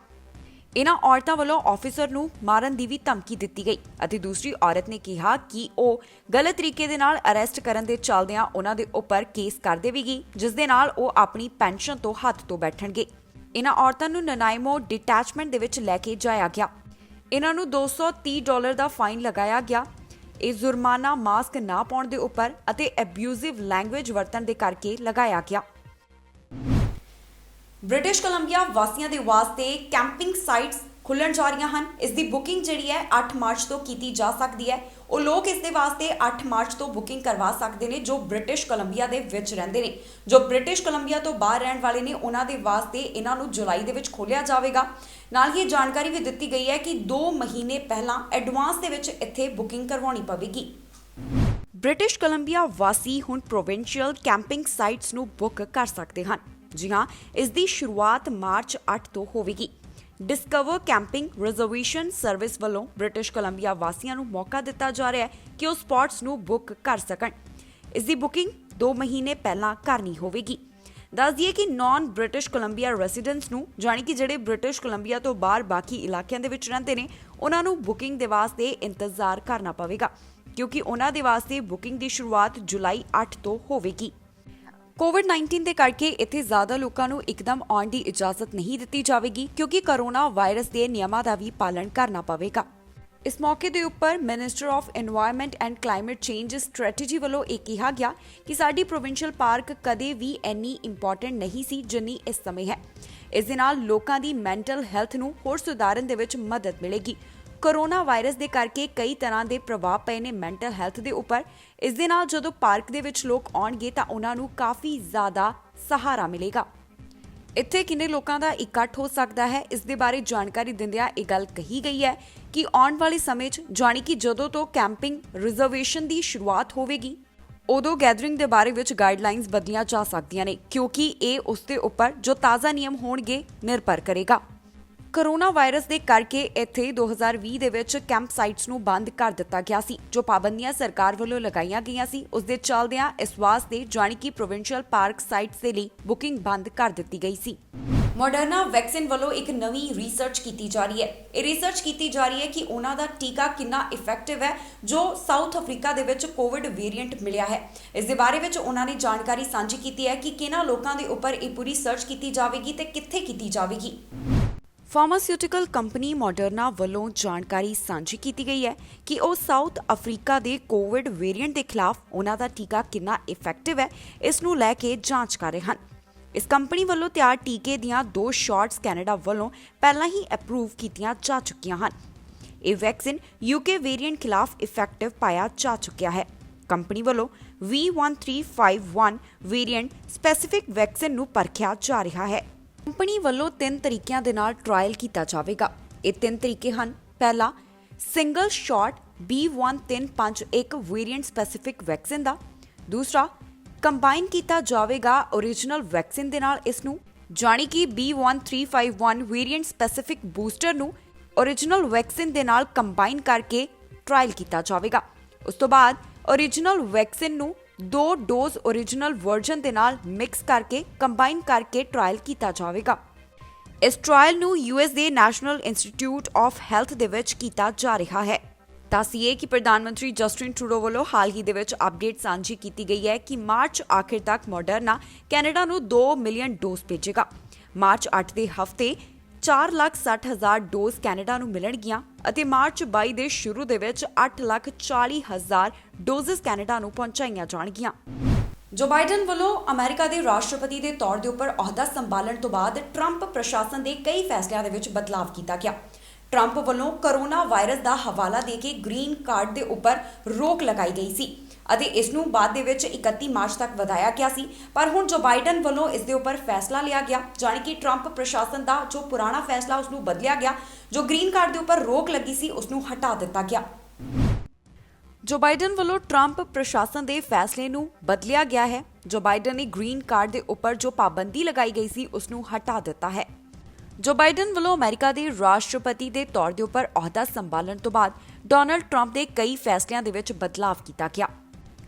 ਇਹਨਾਂ ਔਰਤਾਂ ਵੱਲੋਂ ਆਫੀਸਰ ਨੂੰ ਮਾਰਨ ਦੀ ਵੀ ਧਮਕੀ ਦਿੱਤੀ ਗਈ ਅਤੇ ਦੂਸਰੀ ਔਰਤ ਨੇ ਕਿਹਾ ਕਿ ਉਹ ਗਲਤ ਤਰੀਕੇ ਦੇ ਨਾਲ ਅਰੈਸਟ ਕਰਨ ਦੇ ਚੱਲਦਿਆਂ ਉਹਨਾਂ ਦੇ ਉੱਪਰ ਕੇਸ ਕਰ ਦੇਵੇਗੀ, ਜਿਸ ਦੇ ਨਾਲ ਉਹ ਆਪਣੀ ਪੈਨਸ਼ਨ ਤੋਂ ਹੱਥ ਤੋਂ ਬੈਠਣਗੇ। ਇਹਨਾਂ ਔਰਤਾਂ ਨੂੰ ਨਨਾਇਮੋ ਡਿਟੈਚਮੈਂਟ ਦੇ ਵਿੱਚ ਲੈ ਕੇ ਜਾਇਆ ਗਿਆ। ਇਹਨਾਂ ਨੂੰ $230 ਦਾ ਫਾਈਨ ਲਗਾਇਆ ਗਿਆ। ਇਹ ਜੁਰਮਾਨਾ ਮਾਸਕ ਨਾ ਪਾਉਣ ਦੇ ਉੱਪਰ ਅਤੇ ਐਬਿਊਜ਼ਿਵ ਲੈਂਗੁਏਜ ਵਰਤਣ ਦੇ ਕਰਕੇ ਲਗਾਇਆ ਗਿਆ। ਬ੍ਰਿਟਿਸ਼ ਕੋਲੰਬੀਆ ਵਾਸੀਆਂ ਦੇ ਵਾਸਤੇ ਕੈਂਪਿੰਗ ਸਾਈਟਸ ਖੁੱਲਣ ਜਾ ਰਹੀਆਂ ਹਨ। ਇਸ ਦੀ ਬੁਕਿੰਗ ਜਿਹੜੀ ਹੈ 8 ਮਾਰਚ ਤੋਂ ਕੀਤੀ ਜਾ ਸਕਦੀ ਹੈ। ਉਹ ਲੋਕ ਇਸ ਦੇ ਵਾਸਤੇ 8 ਮਾਰਚ ਤੋਂ ਬੁਕਿੰਗ ਕਰਵਾ ਸਕਦੇ ਨੇ ਜੋ ਬ੍ਰਿਟਿਸ਼ ਕੋਲੰਬੀਆ ਦੇ ਵਿੱਚ ਰਹਿੰਦੇ ਨੇ। ਜੋ ਬ੍ਰਿਟਿਸ਼ ਕੋਲੰਬੀਆ ਤੋਂ ਬਾਹਰ ਰਹਿਣ ਵਾਲੇ ਨੇ ਉਹਨਾਂ ਦੇ ਵਾਸਤੇ ਇਹਨਾਂ ਨੂੰ ਜੁਲਾਈ ਦੇ ਵਿੱਚ ਖੋਲ੍ਹਿਆ ਜਾਵੇਗਾ। ਨਾਲ ਹੀ ਇਹ ਜਾਣਕਾਰੀ ਵੀ ਦਿੱਤੀ ਗਈ ਹੈ ਕਿ 2 ਮਹੀਨੇ ਪਹਿਲਾਂ ਐਡਵਾਂਸ ਦੇ ਵਿੱਚ ਇੱਥੇ ਬੁਕਿੰਗ ਕਰਵਾਉਣੀ ਪਵੇਗੀ। ਬ੍ਰਿਟਿਸ਼ ਕੋਲੰਬੀਆ ਵਾਸੀ ਹੁਣ ਪ੍ਰੋਵਿੰਸ਼ੀਅਲ ਕੈਂਪਿੰਗ ਸਾਈਟਸ ਨੂੰ ਬੁੱਕ ਕਰ ਸਕਦੇ ਹਨ। ਜੀ ਹਾਂ, ਇਸ ਦੀ ਸ਼ੁਰੂਆਤ ਮਾਰਚ 8 ਤੋਂ ਹੋਵੇਗੀ। ਡਿਸਕਵਰ ਕੈਂਪਿੰਗ ਰਿਜ਼ਰਵੇਸ਼ਨ ਸਰਵਿਸ ਵੱਲੋਂ ਬ੍ਰਿਟਿਸ਼ ਕੋਲੰਬੀਆ ਵਾਸੀਆਂ ਨੂੰ ਮੌਕਾ ਦਿੱਤਾ ਜਾ ਰਿਹਾ ਹੈ ਕਿ ਉਹ ਸਪੌਟਸ ਨੂੰ ਬੁੱਕ ਕਰ ਸਕਣ। ਇਸ ਦੀ ਬੁਕਿੰਗ 2 ਮਹੀਨੇ ਪਹਿਲਾਂ ਕਰਨੀ ਹੋਵੇਗੀ। ਦੱਸ ਦਈਏ ਕਿ ਨਾਨ ਬ੍ਰਿਟਿਸ਼ ਕੋਲੰਬੀਆ ਰੈਜ਼ੀਡੈਂਟਸ ਨੂੰ, ਜਾਣੀ ਕਿ ਜਿਹੜੇ ਬ੍ਰਿਟਿਸ਼ ਕੋਲੰਬੀਆ ਤੋਂ ਬਾਹਰ ਬਾਕੀ ਇਲਾਕਿਆਂ ਦੇ ਵਿੱਚ ਰਹਿੰਦੇ ਨੇ, ਉਹਨਾਂ ਨੂੰ ਬੁਕਿੰਗ ਦੇ ਵਾਸਤੇ ਇੰਤਜ਼ਾਰ ਕਰਨਾ ਪਵੇਗਾ ਕਿਉਂਕਿ ਉਹਨਾਂ ਦੇ ਵਾਸਤੇ ਬੁਕਿੰਗ ਦੀ ਸ਼ੁਰੂਆਤ ਜੁਲਾਈ 8 ਤੋਂ ਹੋਵੇਗੀ। ਕੋਵਿਡ-19 ਦੇ ਕਰਕੇ ਇੱਥੇ ਜ਼ਿਆਦਾ ਲੋਕਾਂ ਨੂੰ ਇੱਕਦਮ ਆਉਣ ਦੀ ਇਜਾਜ਼ਤ ਨਹੀਂ ਦਿੱਤੀ ਜਾਵੇਗੀ ਕਿਉਂਕਿ ਕੋਰੋਨਾ ਵਾਇਰਸ ਦੇ ਨਿਯਮਾਂ ਦਾ ਵੀ ਪਾਲਣ ਕਰਨਾ ਪਵੇਗਾ। ਇਸ ਮੌਕੇ ਦੇ ਉੱਪਰ minister of environment and climate change strategy ਵੱਲੋਂ ਇਹ ਕਿਹਾ ਗਿਆ ਕਿ ਸਾਡੀ ਪ੍ਰੋਵਿੰਸ਼ੀਅਲ ਪਾਰਕ ਕਦੇ ਵੀ ਇੰਨੀ ਇੰਪੋਰਟੈਂਟ ਨਹੀਂ ਸੀ ਜਿੰਨੀ ਇਸ ਸਮੇਂ ਹੈ। ਇਸ ਦੇ ਨਾਲ ਲੋਕਾਂ ਦੀ ਮੈਂਟਲ ਹੈਲਥ ਨੂੰ ਹੋਰ ਸੁਧਾਰਨ ਦੇ ਵਿੱਚ ਮਦਦ ਮਿਲੇਗੀ। ਕੋਰੋਨਾ ਵਾਇਰਸ ਦੇ ਕਰਕੇ ਕਈ ਤਰ੍ਹਾਂ ਦੇ ਪ੍ਰਭਾਵ ਪਏ ਨੇ ਮੈਂਟਲ ਹੈਲਥ ਦੇ ਉੱਪਰ। ਇਸ ਦੇ ਨਾਲ ਜਦੋਂ ਪਾਰਕ ਦੇ ਵਿੱਚ ਲੋਕ ਆਉਣਗੇ ਤਾਂ ਉਹਨਾਂ ਨੂੰ ਕਾਫੀ ਜ਼ਿਆਦਾ ਸਹਾਰਾ ਮਿਲੇਗਾ। ਇੱਥੇ ਕਿੰਨੇ ਲੋਕਾਂ ਦਾ ਇਕੱਠ ਹੋ ਸਕਦਾ ਹੈ, ਇਸ ਦੇ ਬਾਰੇ ਜਾਣਕਾਰੀ ਦਿੰਦਿਆਂ ਇਹ ਗੱਲ ਕਹੀ ਗਈ ਹੈ ਕਿ ਆਉਣ ਵਾਲੇ ਸਮੇਂ 'ਚ, ਜਾਣੀ ਕਿ ਜਦੋਂ ਤੋਂ ਕੈਂਪਿੰਗ ਰਿਜ਼ਰਵੇਸ਼ਨ ਦੀ ਸ਼ੁਰੂਆਤ ਹੋਵੇਗੀ, ਉਦੋਂ ਗੈਦਰਿੰਗ ਦੇ ਬਾਰੇ ਵਿੱਚ ਗਾਈਡਲਾਈਨਸ ਬਦਲੀਆਂ ਜਾ ਸਕਦੀਆਂ ਨੇ ਕਿਉਂਕਿ ਇਹ ਉਸ ਦੇ ਉੱਪਰ ਜੋ ਤਾਜ਼ਾ ਨਿਯਮ ਹੋਣਗੇ ਨਿਰਭਰ ਕਰੇਗਾ। ਕੋਰੋਨਾ ਵਾਇਰਸ ਦੇ ਕਰਕੇ ਇੱਥੇ 2020 ਦੇ ਵਿੱਚ ਕੈਂਪ ਸਾਈਟਸ ਨੂੰ ਬੰਦ ਕਰ ਦਿੱਤਾ ਗਿਆ ਸੀ। ਜੋ ਪਾਬੰਦੀਆਂ ਸਰਕਾਰ ਵੱਲੋਂ ਲਗਾਈਆਂ ਗਈਆਂ ਸੀ ਉਸ ਦੇ ਚੱਲਦਿਆਂ ਇਸ ਵਾਸਤੇ, ਜਾਣੀ ਕਿ ਪ੍ਰੋਵਿੰਸ਼ੀਅਲ ਪਾਰਕ ਸਾਈਟਸ ਦੇ ਲਈ ਬੁਕਿੰਗ ਬੰਦ ਕਰ ਦਿੱਤੀ ਗਈ ਸੀ। ਮੋਡਰਨਾ ਵੈਕਸੀਨ ਵੱਲੋਂ ਇੱਕ ਨਵੀਂ ਰਿਸਰਚ ਕੀਤੀ ਜਾ ਰਹੀ ਹੈ। ਇਹ ਰਿਸਰਚ ਕੀਤੀ ਜਾ ਰਹੀ ਹੈ ਕਿ ਉਹਨਾਂ ਦਾ ਟੀਕਾ ਕਿੰਨਾ ਇਫੈਕਟਿਵ ਹੈ ਜੋ ਸਾਊਥ ਅਫਰੀਕਾ ਦੇ ਵਿੱਚ ਕੋਵਿਡ ਵੇਰੀਐਂਟ ਮਿਲਿਆ ਹੈ। ਇਸ ਦੇ ਬਾਰੇ ਵਿੱਚ ਉਹਨਾਂ ਨੇ ਜਾਣਕਾਰੀ ਸਾਂਝੀ ਕੀਤੀ ਹੈ ਕਿ ਕਿਹਨਾਂ ਲੋਕਾਂ ਦੇ ਉੱਪਰ ਇਹ ਪੂਰੀ ਸਰਚ ਕੀਤੀ ਜਾਵੇਗੀ ਤੇ ਕਿੱਥੇ ਕੀਤੀ ਜਾਵੇਗੀ। ਫਾਰਮਾਸਿਊਟੀਕਲ ਕੰਪਨੀ ਮੋਡਰਨਾ ਵੱਲੋਂ ਜਾਣਕਾਰੀ ਸਾਂਝੀ ਕੀਤੀ ਗਈ ਹੈ ਕਿ ਉਹ ਸਾਊਥ ਅਫਰੀਕਾ ਦੇ ਕੋਵਿਡ ਵੇਰੀਐਂਟ ਦੇ ਖਿਲਾਫ ਉਹਨਾਂ ਦਾ ਟੀਕਾ ਕਿੰਨਾ ਇਫੈਕਟਿਵ ਹੈ, ਇਸ ਨੂੰ ਲੈ ਕੇ ਜਾਂਚ ਕਰ ਰਹੇ ਹਨ। ਇਸ ਕੰਪਨੀ ਵੱਲੋਂ ਤਿਆਰ ਟੀਕੇ ਦੀਆਂ 2 ਸ਼ਾਟਸ ਕੈਨੇਡਾ ਵੱਲੋਂ ਪਹਿਲਾਂ ਹੀ ਅਪਰੂਵ ਕੀਤੀਆਂ ਜਾ ਚੁੱਕੀਆਂ ਹਨ। ਇਹ ਵੈਕਸੀਨ UK ਵੇਰੀਐਂਟ ਖਿਲਾਫ ਇਫੈਕਟਿਵ ਪਾਇਆ ਜਾ ਚੁੱਕਿਆ ਹੈ। ਕੰਪਨੀ ਵੱਲੋਂ V1351 ਵੇਰੀਐਂਟ ਸਪੈਸੀਫਿਕ ਵੈਕਸੀਨ ਨੂੰ ਪਰਖਿਆ ਜਾ ਰਿਹਾ ਹੈ। ਕੰਪਨੀ ਵੱਲੋਂ 3 ਤਰੀਕਿਆਂ ਦੇ ਨਾਲ ਟ੍ਰਾਇਲ ਕੀਤਾ ਜਾਵੇਗਾ। ਇਹ 3 ਤਰੀਕੇ ਹਨ। ਪਹਿਲਾ, single shot B1351 variant specific vaccine ਦਾ। ਦੂਸਰਾ, ਕੰਬਾਈਨ ਕੀਤਾ ਜਾਵੇਗਾ ਓਰੀਜਨਲ ਵੈਕਸੀਨ ਦੇ ਨਾਲ ਇਸ ਨੂੰ, ਜਾਣੀ ਕਿ B1351 ਵੇਰੀਐਂਟ ਸਪੈਸੀਫਿਕ ਬੂਸਟਰ ਨੂੰ ਓਰੀਜਨਲ ਵੈਕਸੀਨ ਦੇ ਨਾਲ ਕੰਬਾਈਨ ਕਰਕੇ ਟ੍ਰਾਇਲ ਕੀਤਾ ਜਾਵੇਗਾ। ਉਸ ਤੋਂ ਬਾਅਦ ਓਰੀਜਨਲ ਵੈਕਸੀਨ ਨੂੰ 2 ਡੋਜ਼ ਓਰੀਜਨਲ ਵਰਜ਼ਨ ਦੇ ਨਾਲ ਮਿਕਸ ਕਰਕੇ ਕੰਬਾਈਨ ਕਰਕੇ ਟ੍ਰਾਇਲ ਕੀਤਾ ਜਾਵੇਗਾ। ਇਸ ਟ੍ਰਾਇਲ ਨੂੰ US ਦੇ ਨੈਸ਼ਨਲ ਇੰਸਟੀਚਿਊਟ ਆਫ ਹੈਲਥ ਦੇ ਵਿੱਚ ਕੀਤਾ ਜਾ ਰਿਹਾ ਹੈ। ਦੱਸੀਏ ਕਿ ਪ੍ਰਧਾਨ ਮੰਤਰੀ ਜਸਟਿਨ ਟਰੂਡੋ ਵੱਲੋਂ ਹਾਲ ਹੀ ਦੇ ਵਿੱਚ ਅਪਡੇਟ ਸਾਂਝੀ ਕੀਤੀ ਗਈ ਹੈ ਕਿ ਮਾਰਚ ਆਖਿਰ ਤੱਕ ਮੋਡਰਨਾ ਕੈਨੇਡਾ ਨੂੰ 2 ਮਿਲੀਅਨ ਡੋਜ਼ ਭੇਜੇਗਾ। ਮਾਰਚ 8 ਦੇ ਹਫ਼ਤੇ 4,60,000 ਡੋਜ਼ ਕੈਨੇਡਾ ਨੂੰ ਮਿਲਣਗੀਆਂ ਅਤੇ ਮਾਰਚ 22 ਦੇ ਸ਼ੁਰੂ ਦੇ ਵਿੱਚ 8,40,000 ਡੋਜ਼ਸ ਕੈਨੇਡਾ ਨੂੰ ਪਹੁੰਚਾਈਆਂ ਜਾਣਗੀਆਂ। ਜੋ ਬਾਈਡਨ ਵੱਲੋਂ ਅਮਰੀਕਾ ਦੇ ਰਾਸ਼ਟਰਪਤੀ ਦੇ ਤੌਰ ਦੇ ਉੱਪਰ ਅਹੁਦਾ ਸੰਭਾਲਣ ਤੋਂ ਬਾਅਦ ਟਰੰਪ ਪ੍ਰਸ਼ਾਸਨ ਦੇ ਕਈ ਫੈਸਲਿਆਂ ਦੇ ਵਿੱਚ ਬਦਲਾਅ ਕੀਤਾ ਗਿਆ। ਟਰੰਪ ਵੱਲੋਂ ਕੋਰੋਨਾ ਵਾਇਰਸ ਦਾ ਹਵਾਲਾ ਦੇ ਕੇ ਗ੍ਰੀਨ ਕਾਰਡ ਦੇ ਉੱਪਰ ਰੋਕ ਲਗਾਈ ਗਈ ਸੀ ਅਤੇ ਇਸ ਨੂੰ ਬਾਅਦ ਦੇ ਵਿੱਚ 31 ਮਾਰਚ ਤੱਕ ਵਧਾਇਆ ਗਿਆ ਸੀ। ਪਰ ਹੁਣ ਜੋ ਬਾਈਡਨ ਵੱਲੋਂ ਇਸ ਦੇ ਉੱਪਰ ਫੈਸਲਾ ਲਿਆ ਗਿਆ, ਜਾਣੀ ਕਿ ਟਰੰਪ ਪ੍ਰਸ਼ਾਸਨ ਦਾ ਜੋ ਪੁਰਾਣਾ ਫੈਸਲਾ ਉਸ ਨੂੰ ਬਦਲਿਆ ਗਿਆ। ਜੋ ਗ੍ਰੀਨ ਕਾਰਡ ਦੇ ਉੱਪਰ ਰੋਕ ਲੱਗੀ ਸੀ ਉਸ ਨੂੰ ਹਟਾ ਦਿੱਤਾ ਗਿਆ। ਜੋ ਬਾਈਡਨ ਵੱਲੋਂ ਟਰੰਪ ਪ੍ਰਸ਼ਾਸਨ ਦੇ ਫੈਸਲੇ ਨੂੰ ਬਦਲਿਆ ਗਿਆ ਹੈ। ਜੋ ਬਾਈਡਨ ਨੇ ਗ੍ਰੀਨ ਕਾਰਡ ਦੇ ਉੱਪਰ ਜੋ ਪਾਬੰਦੀ ਲਗਾਈ ਗਈ ਸੀ ਉਸ ਨੂੰ ਹਟਾ ਦਿੱਤਾ ਹੈ। ਜੋ ਬਾਈਡਨ ਵੱਲੋਂ ਅਮਰੀਕਾ ਦੇ ਰਾਸ਼ਟਰਪਤੀ ਦੇ ਤੌਰ ਦੇ ਉੱਪਰ ਅਹੁਦਾ ਸੰਭਾਲਣ ਤੋਂ ਬਾਅਦ ਡੋਨਾਲਡ ਟਰੰਪ ਦੇ ਕਈ ਫੈਸਲਿਆਂ ਦੇ ਵਿੱਚ ਬਦਲਾਅ ਕੀਤਾ ਗਿਆ।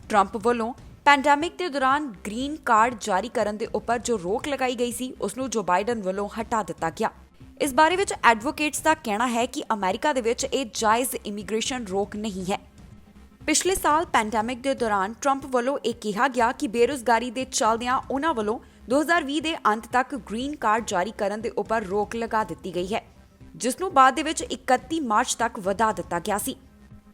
ਟਰੰਪ ਵੱਲੋਂ ਪੈਂਡੈਮਿਕ ਦੇ ਦੌਰਾਨ ਗ੍ਰੀਨ ਕਾਰਡ ਜਾਰੀ ਕਰਨ ਦੇ ਉੱਪਰ ਜੋ ਰੋਕ ਲਗਾਈ ਗਈ ਸੀ ਉਸ ਨੂੰ ਜੋ ਬਾਈਡਨ ਵੱਲੋਂ ਹਟਾ ਦਿੱਤਾ ਗਿਆ। ਇਸ ਬਾਰੇ ਵਿੱਚ ਐਡਵੋਕੇਟਸ ਦਾ ਕਹਿਣਾ ਹੈ ਕਿ ਅਮਰੀਕਾ ਦੇ ਵਿੱਚ ਇਹ ਜਾਇਜ਼ ਇਮੀਗ੍ਰੇਸ਼ਨ ਰੋਕ ਨਹੀਂ ਹੈ। ਪਿਛਲੇ ਸਾਲ ਪੈਂਡੈਮਿਕ ਦੇ ਦੌਰਾਨ ਟਰੰਪ ਵੱਲੋਂ ਇਹ ਕਿਹਾ ਗਿਆ ਕਿ ਬੇਰੁਜ਼ਗਾਰੀ ਦੇ ਚੱਲਦਿਆਂ ਉਹਨਾਂ ਵੱਲੋਂ 2020 ਦੇ ਅੰਤ ਤੱਕ ਗ੍ਰੀਨ ਕਾਰਡ ਜਾਰੀ ਕਰਨ ਦੇ ਉੱਪਰ ਰੋਕ ਲਗਾ ਦਿੱਤੀ ਗਈ ਹੈ, ਜਿਸ ਨੂੰ ਬਾਅਦ ਦੇ ਵਿੱਚ 31 ਮਾਰਚ ਤੱਕ ਵਧਾ ਦਿੱਤਾ ਗਿਆ ਸੀ।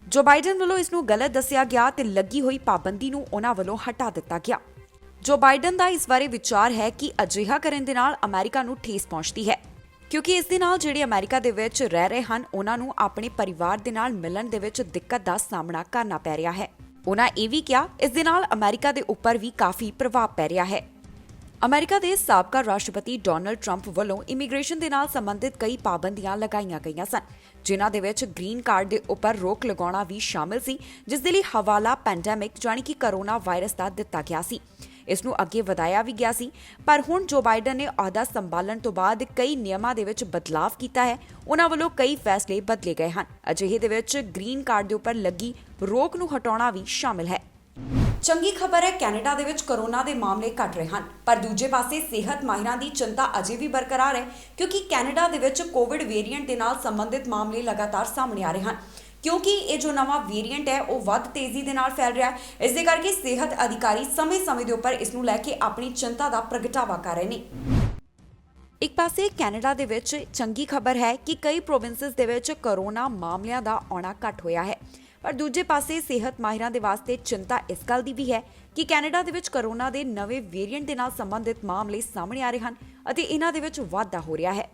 ਜੋ ਬਾਈਡਨ ਵੱਲੋਂ ਇਸ ਨੂੰ ਗਲਤ ਦੱਸਿਆ ਗਿਆ ਤੇ ਲੱਗੀ ਹੋਈ ਪਾਬੰਦੀ ਨੂੰ ਉਹਨਾਂ ਵੱਲੋਂ ਹਟਾ ਦਿੱਤਾ ਗਿਆ। ਜੋ ਬਾਈਡਨ ਦਾ ਇਸ ਬਾਰੇ ਵਿਚਾਰ ਹੈ ਕਿ ਅਜਿਹਾ ਕਰਨ ਦੇ ਨਾਲ ਅਮਰੀਕਾ ਨੂੰ ਠੇਸ ਪਹੁੰਚਦੀ ਹੈ, ਕਿਉਂਕਿ ਇਸ ਦੇ ਨਾਲ ਜਿਹੜੇ ਅਮਰੀਕਾ ਦੇ ਵਿੱਚ ਰਹਿ ਰਹੇ ਹਨ ਉਹਨਾਂ ਨੂੰ ਆਪਣੇ ਪਰਿਵਾਰ ਦੇ ਨਾਲ ਮਿਲਣ ਦੇ ਵਿੱਚ ਦਿੱਕਤ ਦਾ ਸਾਹਮਣਾ ਕਰਨਾ ਪੈ ਰਿਹਾ ਹੈ। ਉਹਨਾਂ ਇਹ ਵੀ ਕਿਹਾ ਇਸ ਦੇ ਨਾਲ ਅਮਰੀਕਾ ਦੇ ਉੱਪਰ ਵੀ ਕਾਫੀ ਪ੍ਰਭਾਵ ਪੈ ਰਿਹਾ ਹੈ। ਅਮਰੀਕਾ ਦੇ ਸਾਬਕਾ ਰਾਸ਼ਟਰਪਤੀ ਡੋਨਾਲਡ ਟਰੰਪ ਵੱਲੋਂ ਇਮੀਗ੍ਰੇਸ਼ਨ ਦੇ ਨਾਲ ਸੰਬੰਧਿਤ ਕਈ ਪਾਬੰਦੀਆਂ ਲਗਾਈਆਂ ਗਈਆਂ ਸਨ, ਜਿਨ੍ਹਾਂ ਦੇ ਵਿੱਚ ਗ੍ਰੀਨ ਕਾਰਡ ਦੇ ਉੱਪਰ ਰੋਕ ਲਗਾਉਣਾ ਵੀ ਸ਼ਾਮਿਲ ਸੀ, ਜਿਸ ਦੇ ਲਈ ਹਵਾਲਾ ਪੈਂਡੈਮਿਕ ਯਾਨੀ ਕਿ ਕਰੋਨਾ ਵਾਇਰਸ ਦਾ ਦਿੱਤਾ ਗਿਆ ਸੀ। ਇਸ ਨੂੰ ਅੱਗੇ ਵਧਾਇਆ ਵੀ ਗਿਆ ਸੀ, ਪਰ ਹੁਣ ਜੋ ਬਾਈਡਨ ਨੇ ਅਹੁਦਾ ਸੰਭਾਲਣ ਤੋਂ ਬਾਅਦ ਕਈ ਨਿਯਮਾਂ ਦੇ ਵਿੱਚ ਬਦਲਾਅ ਕੀਤਾ ਹੈ। ਉਹਨਾਂ ਵੱਲੋਂ ਕਈ ਫੈਸਲੇ ਬਦਲੇ ਗਏ ਹਨ। ਅਜਿਹੇ ਦੇ ਵਿੱਚ ਗ੍ਰੀਨ ਕਾਰਡ ਦੇ ਉੱਪਰ ਲੱਗੀ ਰੋਕ ਨੂੰ ਹਟਾਉਣਾ ਵੀ ਸ਼ਾਮਿਲ ਹੈ। ਚੰਗੀ ਖਬਰ ਹੈ, ਕੈਨੇਡਾ ਦੇ ਵਿੱਚ ਕੋਰੋਨਾ ਦੇ ਮਾਮਲੇ ਘਟ ਰਹੇ ਹਨ, ਪਰ ਦੂਜੇ ਪਾਸੇ ਸਿਹਤ ਮਾਹਿਰਾਂ ਦੀ ਚਿੰਤਾ ਅਜੇ ਵੀ ਬਰਕਰਾਰ ਹੈ, ਕਿਉਂਕਿ ਕੈਨੇਡਾ ਦੇ ਵਿੱਚ ਕੋਵਿਡ ਵੇਰੀਐਂਟ ਦੇ ਨਾਲ ਸੰਬੰਧਿਤ ਮਾਮਲੇ ਲਗਾਤਾਰ ਸਾਹਮਣੇ ਆ ਰਹੇ ਹਨ। ਕਿਉਂਕਿ ਇਹ ਜੋ ਨਵਾਂ ਵੇਰੀਐਂਟ ਹੈ ਉਹ ਵੱਧ ਤੇਜ਼ੀ ਦੇ ਨਾਲ ਫੈਲ ਰਿਹਾ ਹੈ। ਇਸ ਦੇ ਕਰਕੇ ਸਿਹਤ ਅਧਿਕਾਰੀ ਸਮੇਂ-ਸਮੇਂ ਦੇ ਉੱਪਰ ਇਸ ਨੂੰ ਲੈ ਕੇ ਆਪਣੀ ਚਿੰਤਾ ਦਾ ਪ੍ਰਗਟਾਵਾ ਕਰ ਰਹੇ ਨੇ। ਇੱਕ ਪਾਸੇ ਕੈਨੇਡਾ ਦੇ ਵਿੱਚ ਚੰਗੀ ਖਬਰ ਹੈ ਕਿ ਕਈ ਪ੍ਰੋਵਿੰਸਸ ਦੇ ਵਿੱਚ ਕੋਰੋਨਾ ਮਾਮਲਿਆਂ ਦਾ ਆਉਣਾ ਘੱਟ ਹੋਇਆ ਹੈ, ਪਰ ਦੂਜੇ ਪਾਸੇ ਸਿਹਤ ਮਾਹਿਰਾਂ ਦੇ ਵਾਸਤੇ ਚਿੰਤਾ ਇਸ ਗੱਲ ਦੀ ਵੀ ਹੈ ਕਿ ਕੈਨੇਡਾ ਦੇ ਵਿੱਚ ਕੋਰੋਨਾ ਦੇ ਨਵੇਂ ਵੇਰੀਐਂਟ ਦੇ ਨਾਲ ਸੰਬੰਧਿਤ ਮਾਮਲੇ ਸਾਹਮਣੇ ਆ ਰਹੇ ਹਨ ਅਤੇ ਇਹਨਾਂ ਦੇ ਵਿੱਚ ਵਾਧਾ ਹੋ ਰਿਹਾ ਹੈ।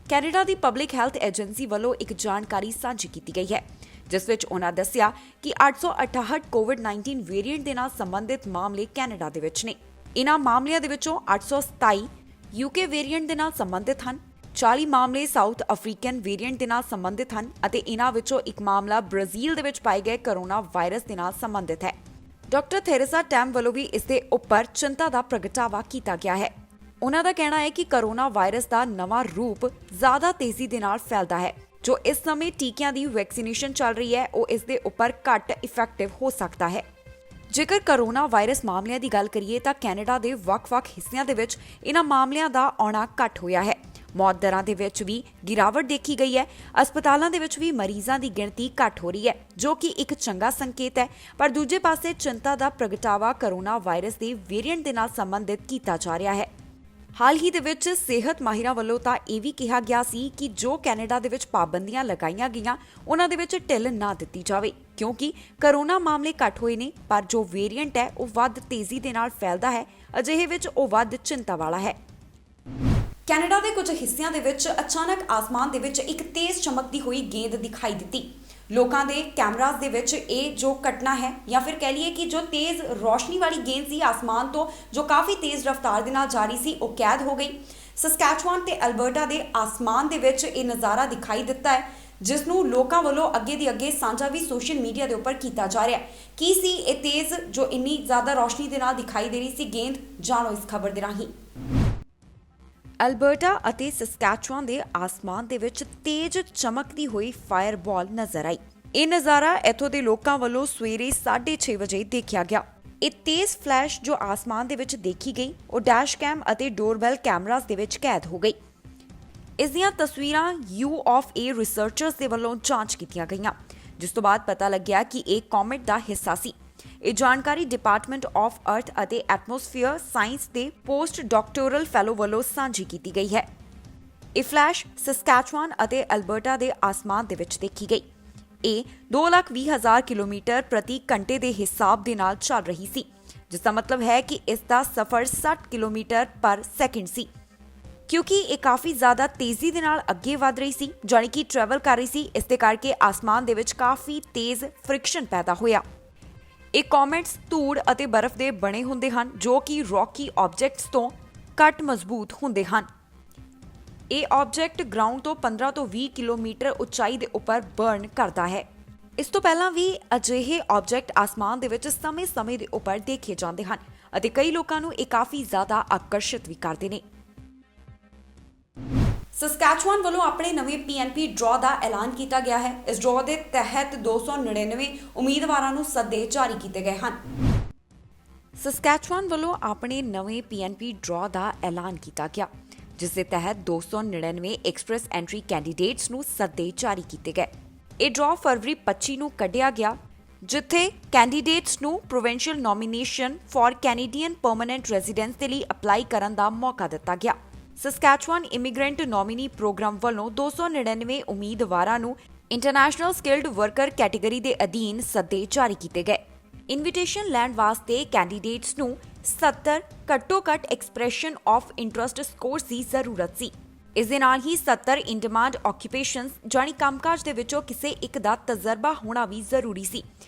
ਕੈਨੇਡਾ ਦੀ ਪਬਲਿਕ ਹੈਲਥ ਏਜੰਸੀ ਵੱਲੋਂ ਇੱਕ ਜਾਣਕਾਰੀ ਸਾਂਝੀ ਕੀਤੀ ਗਈ ਹੈ, ਜਿਸ ਵਿੱਚ ਉਹਨਾਂ ਦੱਸਿਆ ਕਿ 868 ਕੋਵਿਡ-19 ਵੇਰੀਐਂਟ ਦੇ ਨਾਲ ਸੰਬੰਧਿਤ ਮਾਮਲੇ ਕੈਨੇਡਾ ਦੇ ਵਿੱਚ ਨੇ। ਇਹਨਾਂ ਮਾਮਲਿਆਂ ਦੇ ਵਿੱਚੋਂ 827 ਯੂਕੇ ਵੇਰੀਐਂਟ ਦੇ ਨਾਲ ਸੰਬੰਧਿਤ ਹਨ, 40 ਮਾਮਲੇ ਸਾਊਥ ਅਫਰੀਕਨ ਵੇਰੀਐਂਟ ਦੇ ਨਾਲ ਸੰਬੰਧਿਤ ਹਨ ਅਤੇ ਇਹਨਾਂ ਵਿੱਚੋਂ ਇੱਕ ਮਾਮਲਾ ਬ੍ਰਾਜ਼ੀਲ ਦੇ ਵਿੱਚ ਪਾਏ ਗਏ ਕੋਰੋਨਾ ਵਾਇਰਸ ਦੇ ਨਾਲ ਸੰਬੰਧਿਤ ਹੈ। ਡਾਕਟਰ ਥੈਰੇਸਾ ਟੈਮ ਵੱਲੋਂ ਵੀ ਇਸ ਦੇ ਉੱਪਰ ਚਿੰਤਾ ਦਾ ਪ੍ਰਗਟਾਵਾ ਕੀਤਾ ਗਿਆ ਹੈ। ਉਹਨਾਂ ਦਾ ਕਹਿਣਾ ਹੈ ਕਿ ਕੋਰੋਨਾ ਵਾਇਰਸ ਦਾ ਨਵਾਂ ਰੂਪ ਜ਼ਿਆਦਾ ਤੇਜ਼ੀ ਦੇ ਨਾਲ ਫੈਲਦਾ ਹੈ। ਜੋ ਇਸ ਸਮੇਂ ਟੀਕਿਆਂ ਦੀ ਵੈਕਸੀਨੇਸ਼ਨ ਚੱਲ ਰਹੀ ਹੈ ਉਹ ਇਸ ਦੇ ਉੱਪਰ ਘੱਟ ਇਫੈਕਟਿਵ ਹੋ ਸਕਦਾ ਹੈ। ਜੇਕਰ ਕੋਰੋਨਾ ਵਾਇਰਸ ਮਾਮਲਿਆਂ ਦੀ ਗੱਲ ਕਰੀਏ ਤਾਂ ਕੈਨੇਡਾ ਦੇ ਵੱਖ-ਵੱਖ ਹਿੱਸਿਆਂ ਦੇ ਵਿੱਚ ਇਹਨਾਂ ਮਾਮਲਿਆਂ ਦਾ ਆਉਣਾ ਘੱਟ ਹੋਇਆ ਹੈ। ਮੌਤ ਦਰਾਂ ਦੇ ਵਿੱਚ ਵੀ ਗਿਰਾਵਟ ਦੇਖੀ ਗਈ ਹੈ। ਹਸਪਤਾਲਾਂ ਦੇ ਵਿੱਚ ਵੀ ਮਰੀਜ਼ਾਂ ਦੀ ਗਿਣਤੀ ਘੱਟ ਹੋ ਰਹੀ ਹੈ, ਜੋ ਕਿ ਇੱਕ ਚੰਗਾ ਸੰਕੇਤ ਹੈ। ਪਰ ਦੂਜੇ ਪਾਸੇ ਚਿੰਤਾ ਦਾ ਪ੍ਰਗਟਾਵਾ ਕੋਰੋਨਾ ਵਾਇਰਸ ਦੇ ਵੇਰੀਐਂਟ ਦੇ ਨਾਲ ਸੰਬੰਧਿਤ ਕੀਤਾ ਜਾ ਰਿਹਾ ਹੈ। ਹਾਲ ਹੀ ਦੇ ਵਿੱਚ ਸਿਹਤ ਮਾਹਿਰਾਂ ਵੱਲੋਂ ਤਾਂ ਇਹ ਵੀ ਕਿਹਾ ਗਿਆ ਸੀ ਕਿ ਜੋ ਕੈਨੇਡਾ ਦੇ ਵਿੱਚ ਪਾਬੰਦੀਆਂ ਲਗਾਈਆਂ ਗਈਆਂ ਉਹਨਾਂ ਦੇ ਵਿੱਚ ਢਿੱਲ ਨਾ ਦਿੱਤੀ ਜਾਵੇ, ਕਿਉਂਕਿ ਕੋਰੋਨਾ ਮਾਮਲੇ ਘੱਟ ਹੋਏ ਨੇ, ਪਰ ਜੋ ਵੇਰੀਐਂਟ ਹੈ ਉਹ ਵੱਧ ਤੇਜ਼ੀ ਦੇ ਨਾਲ ਫੈਲਦਾ ਹੈ। ਅਜਿਹੇ ਵਿੱਚ ਉਹ ਵੱਧ ਚਿੰਤਾ ਵਾਲਾ ਹੈ। ਕੈਨੇਡਾ ਦੇ ਕੁਝ ਹਿੱਸਿਆਂ ਦੇ ਵਿੱਚ ਅਚਾਨਕ ਆਸਮਾਨ ਦੇ ਵਿੱਚ ਇੱਕ ਤੇਜ਼ ਚਮਕਦੀ ਹੋਈ ਗੇਂਦ ਦਿਖਾਈ ਦਿੱਤੀ। ਲੋਕਾਂ ਦੇ ਕੈਮਰਾਜ਼ ਦੇ ਵਿੱਚ ਇਹ ਜੋ ਘਟਨਾ ਹੈ ਜਾਂ ਫਿਰ ਕਹਿ ਲਈਏ ਕਿ ਜੋ ਤੇਜ਼ ਰੋਸ਼ਨੀ ਵਾਲੀ ਗੇਂਦ ਸੀ ਆਸਮਾਨ ਤੋਂ ਜੋ ਕਾਫੀ ਤੇਜ਼ ਰਫ਼ਤਾਰ ਦੇ ਨਾਲ ਜਾ ਰਹੀ ਸੀ ਉਹ ਕੈਦ ਹੋ ਗਈ। ਸਸਕੈਚੁਆਨ ਤੇ ਅਲਬਰਟਾ ਦੇ ਆਸਮਾਨ ਦੇ ਵਿੱਚ ਇਹ ਨਜ਼ਾਰਾ ਦਿਖਾਈ ਦਿੱਤਾ ਹੈ, ਜਿਸ ਨੂੰ ਲੋਕਾਂ ਵੱਲੋਂ ਅੱਗੇ ਦੀ ਅੱਗੇ ਸਾਂਝਾ ਵੀ ਸੋਸ਼ਲ ਮੀਡੀਆ ਦੇ ਉੱਪਰ ਕੀਤਾ ਜਾ ਰਿਹਾ ਹੈ। ਕੀ ਸੀ ਇਹ ਤੇਜ਼ ਜੋ ਇੰਨੀ ਜ਼ਿਆਦਾ ਰੋਸ਼ਨੀ ਦੇ ਨਾਲ ਦਿਖਾਈ ਦੇ ਰਹੀ ਸੀ ਗੇਂਦ, ਜਾਣੋ ਇਸ ਖਬਰ ਦੇ ਰਾਹੀਂ। ਅਲਬਰਟਾ ਅਤੇ ਸਸਕੈਚੁਆਨ ਦੇ ਆਸਮਾਨ ਦੇ ਵਿੱਚ ਤੇਜ਼ ਚਮਕਦੀ ਹੋਈ ਫਾਇਰਬਾਲ ਨਜ਼ਰ ਆਈ। ਇਹ ਨਜ਼ਾਰਾ ਇੱਥੋਂ ਦੇ ਲੋਕਾਂ ਵੱਲੋਂ ਸਵੇਰੇ 6:30 ਵਜੇ ਦੇਖਿਆ ਗਿਆ। ਇਹ ਤੇਜ਼ ਫਲੈਸ਼ ਜੋ ਆਸਮਾਨ ਦੇ ਵਿੱਚ ਦੇਖੀ ਗਈ ਉਹ ਡੈਸ਼ ਕੈਮ ਅਤੇ ਡੋਰਬੈਲ ਕੈਮਰਾਜ਼ ਦੇ ਵਿੱਚ ਕੈਦ ਹੋ ਗਈ। ਇਸ ਦੀਆਂ ਤਸਵੀਰਾਂ U of A ਰਿਸਰਚਰਸ ਦੇ ਵੱਲੋਂ ਜਾਂਚ ਕੀਤੀਆਂ ਗਈਆਂ, ਜਿਸ ਤੋਂ ਬਾਅਦ ਪਤਾ ਲੱਗਿਆ ਕਿ ਇਹ ਕੋਮੇਟ ਦਾ ਹਿੱਸਾ ਸੀ। ਇਹ ਜਾਣਕਾਰੀ ਡਿਪਾਰਟਮੈਂਟ ਆਫ ਅਰਥ ਅਤੇ ਐਟਮੋਸਫੀਅਰ ਸਾਇੰਸ ਦੇ ਪੋਸਟ ਡਾਕਟੋਰਲ ਫੈਲੋ ਵੱਲੋਂ ਸਾਂਝੀ ਕੀਤੀ ਗਈ ਹੈ। ਇਹ ਫਲੈਸ਼ ਸਸਕੈਚੁਆਨ ਅਤੇ ਅਲਬਰਟਾ ਦੇ ਆਸਮਾਨ ਦੇ ਵਿੱਚ ਦੇਖੀ ਗਈ। ਇਹ 2,20,000 ਕਿਲੋਮੀਟਰ ਪ੍ਰਤੀ ਘੰਟੇ ਦੇ ਹਿਸਾਬ ਦੇ ਨਾਲ ਚੱਲ ਰਹੀ ਸੀ, ਜਿਸ ਦਾ ਮਤਲਬ ਹੈ ਕਿ ਇਸ ਦਾ ਸਫ਼ਰ 60 ਕਿਲੋਮੀਟਰ ਪਰ ਸੈਕਿੰਡ ਸੀ। ਕਿਉਂਕਿ ਇਹ ਕਾਫੀ ਜ਼ਿਆਦਾ ਤੇਜ਼ੀ ਦੇ ਨਾਲ ਅੱਗੇ ਵਧ ਰਹੀ ਸੀ, ਜਾਣੀ ਕਿ ਟਰੈਵਲ ਕਰ ਰਹੀ ਸੀ, ਇਸ ਦੇ ਕਰਕੇ ਆਸਮਾਨ ਦੇ ਵਿੱਚ ਕਾਫੀ ਤੇਜ਼ ਫ੍ਰਿਕਸ਼ਨ ਪੈਦਾ ਹੋਇਆ। ਇਹ ਕੋਮੇਟਸ ਧੂੜ ਅਤੇ ਬਰਫ਼ ਦੇ ਬਣੇ ਹੁੰਦੇ ਹਨ, ਜੋ ਕਿ ਰੌਕੀ ਆਬਜੈਕਟਸ ਤੋਂ ਘੱਟ ਮਜ਼ਬੂਤ ਹੁੰਦੇ ਹਨ। ਇਹ ਆਬਜੈਕਟ ਗਰਾਊਂਡ ਤੋਂ 15 ਤੋਂ 20 ਕਿਲੋਮੀਟਰ ਉਚਾਈ ਦੇ ਉੱਪਰ ਬਰਨ ਕਰਦਾ ਹੈ। ਇਸ ਤੋਂ ਪਹਿਲਾਂ ਵੀ ਅਜਿਹੇ ਆਬਜੈਕਟ ਆਸਮਾਨ ਦੇ ਵਿੱਚ ਸਮੇਂ-ਸਮੇਂ ਦੇ ਉੱਪਰ ਦੇਖੇ ਜਾਂਦੇ ਹਨ ਅਤੇ ਕਈ ਲੋਕਾਂ ਨੂੰ ਇਹ ਕਾਫੀ ਜ਼ਿਆਦਾ ਆਕਰਸ਼ਿਤ ਵੀ ਕਰਦੇ ਨੇ। ਸਸਕੈਚੁਆਨ ਵੱਲੋਂ ਆਪਣੇ ਨਵੇਂ PNP ਡਰਾਅ ਦਾ ਐਲਾਨ ਕੀਤਾ ਗਿਆ ਹੈ। ਇਸ ਡਰਾਅ ਦੇ ਤਹਿਤ 299 ਉਮੀਦਵਾਰਾਂ ਨੂੰ ਸੱਦੇ ਜਾਰੀ ਕੀਤੇ ਗਏ ਹਨ। ਸਸਕੈਚੁਆਨ ਵੱਲੋਂ ਆਪਣੇ ਨਵੇਂ PNP ਡਰਾਅ ਦਾ ਐਲਾਨ ਕੀਤਾ ਗਿਆ, ਜਿਸ ਦੇ ਤਹਿਤ 299 ਐਕਸਪ੍ਰੈਸ ਐਂਟਰੀ ਕੈਂਡੀਡੇਟਸ ਨੂੰ ਸੱਦੇ ਜਾਰੀ ਕੀਤੇ ਗਏ। ਇਹ ਡਰਾਅ ਫਰਵਰੀ 25 ਨੂੰ ਕੱਢਿਆ ਗਿਆ, ਜਿੱਥੇ ਕੈਂਡੀਡੇਟਸ ਨੂੰ provincial nomination for Canadian permanent residence ਦੇ ਲਈ ਅਪਲਾਈ ਕਰਨ ਦਾ ਮੌਕਾ ਦਿੱਤਾ ਗਿਆ। ਸਸਕੈਚੁਆਨ ਇਮੀਗ੍ਰੈਂਟ ਨੋਮੀਨੀ ਪ੍ਰੋਗਰਾਮ ਵੱਲੋਂ 299 ਉਮੀਦਵਾਰਾਂ ਨੂੰ ਇੰਟਰਨੈਸ਼ਨਲ ਸਕਿਲਡ ਵਰਕਰ ਕੈਟੇਗਰੀ ਦੇ ਅਧੀਨ ਸੱਦੇ ਜਾਰੀ ਕੀਤੇ ਗਏ। ਇਨਵੀਟੇਸ਼ਨ ਲੈਣ ਵਾਸਤੇ ਕੈਂਡੀਡੇਟਸ ਨੂੰ 70 ਘੱਟੋ-ਘੱਟ ਐਕਸਪ੍ਰੈਸ਼ਨ ਆਫ ਇੰਟਰਸਟ ਸਕੋਰਸ ਦੀ ਜ਼ਰੂਰਤ ਸੀ। ਇਸ ਦੇ ਨਾਲ ਹੀ 70 ਇਨ ਡਿਮਾਂਡ ਆਕਿਊਪੇਸ਼ਨਸ ਜਾਨੀ ਕੰਮਕਾਜ ਦੇ ਵਿੱਚੋਂ ਕਿਸੇ ਇੱਕ ਦਾ ਤਜਰਬਾ ਹੋਣਾ ਵੀ ਜ਼ਰੂਰੀ ਸੀ।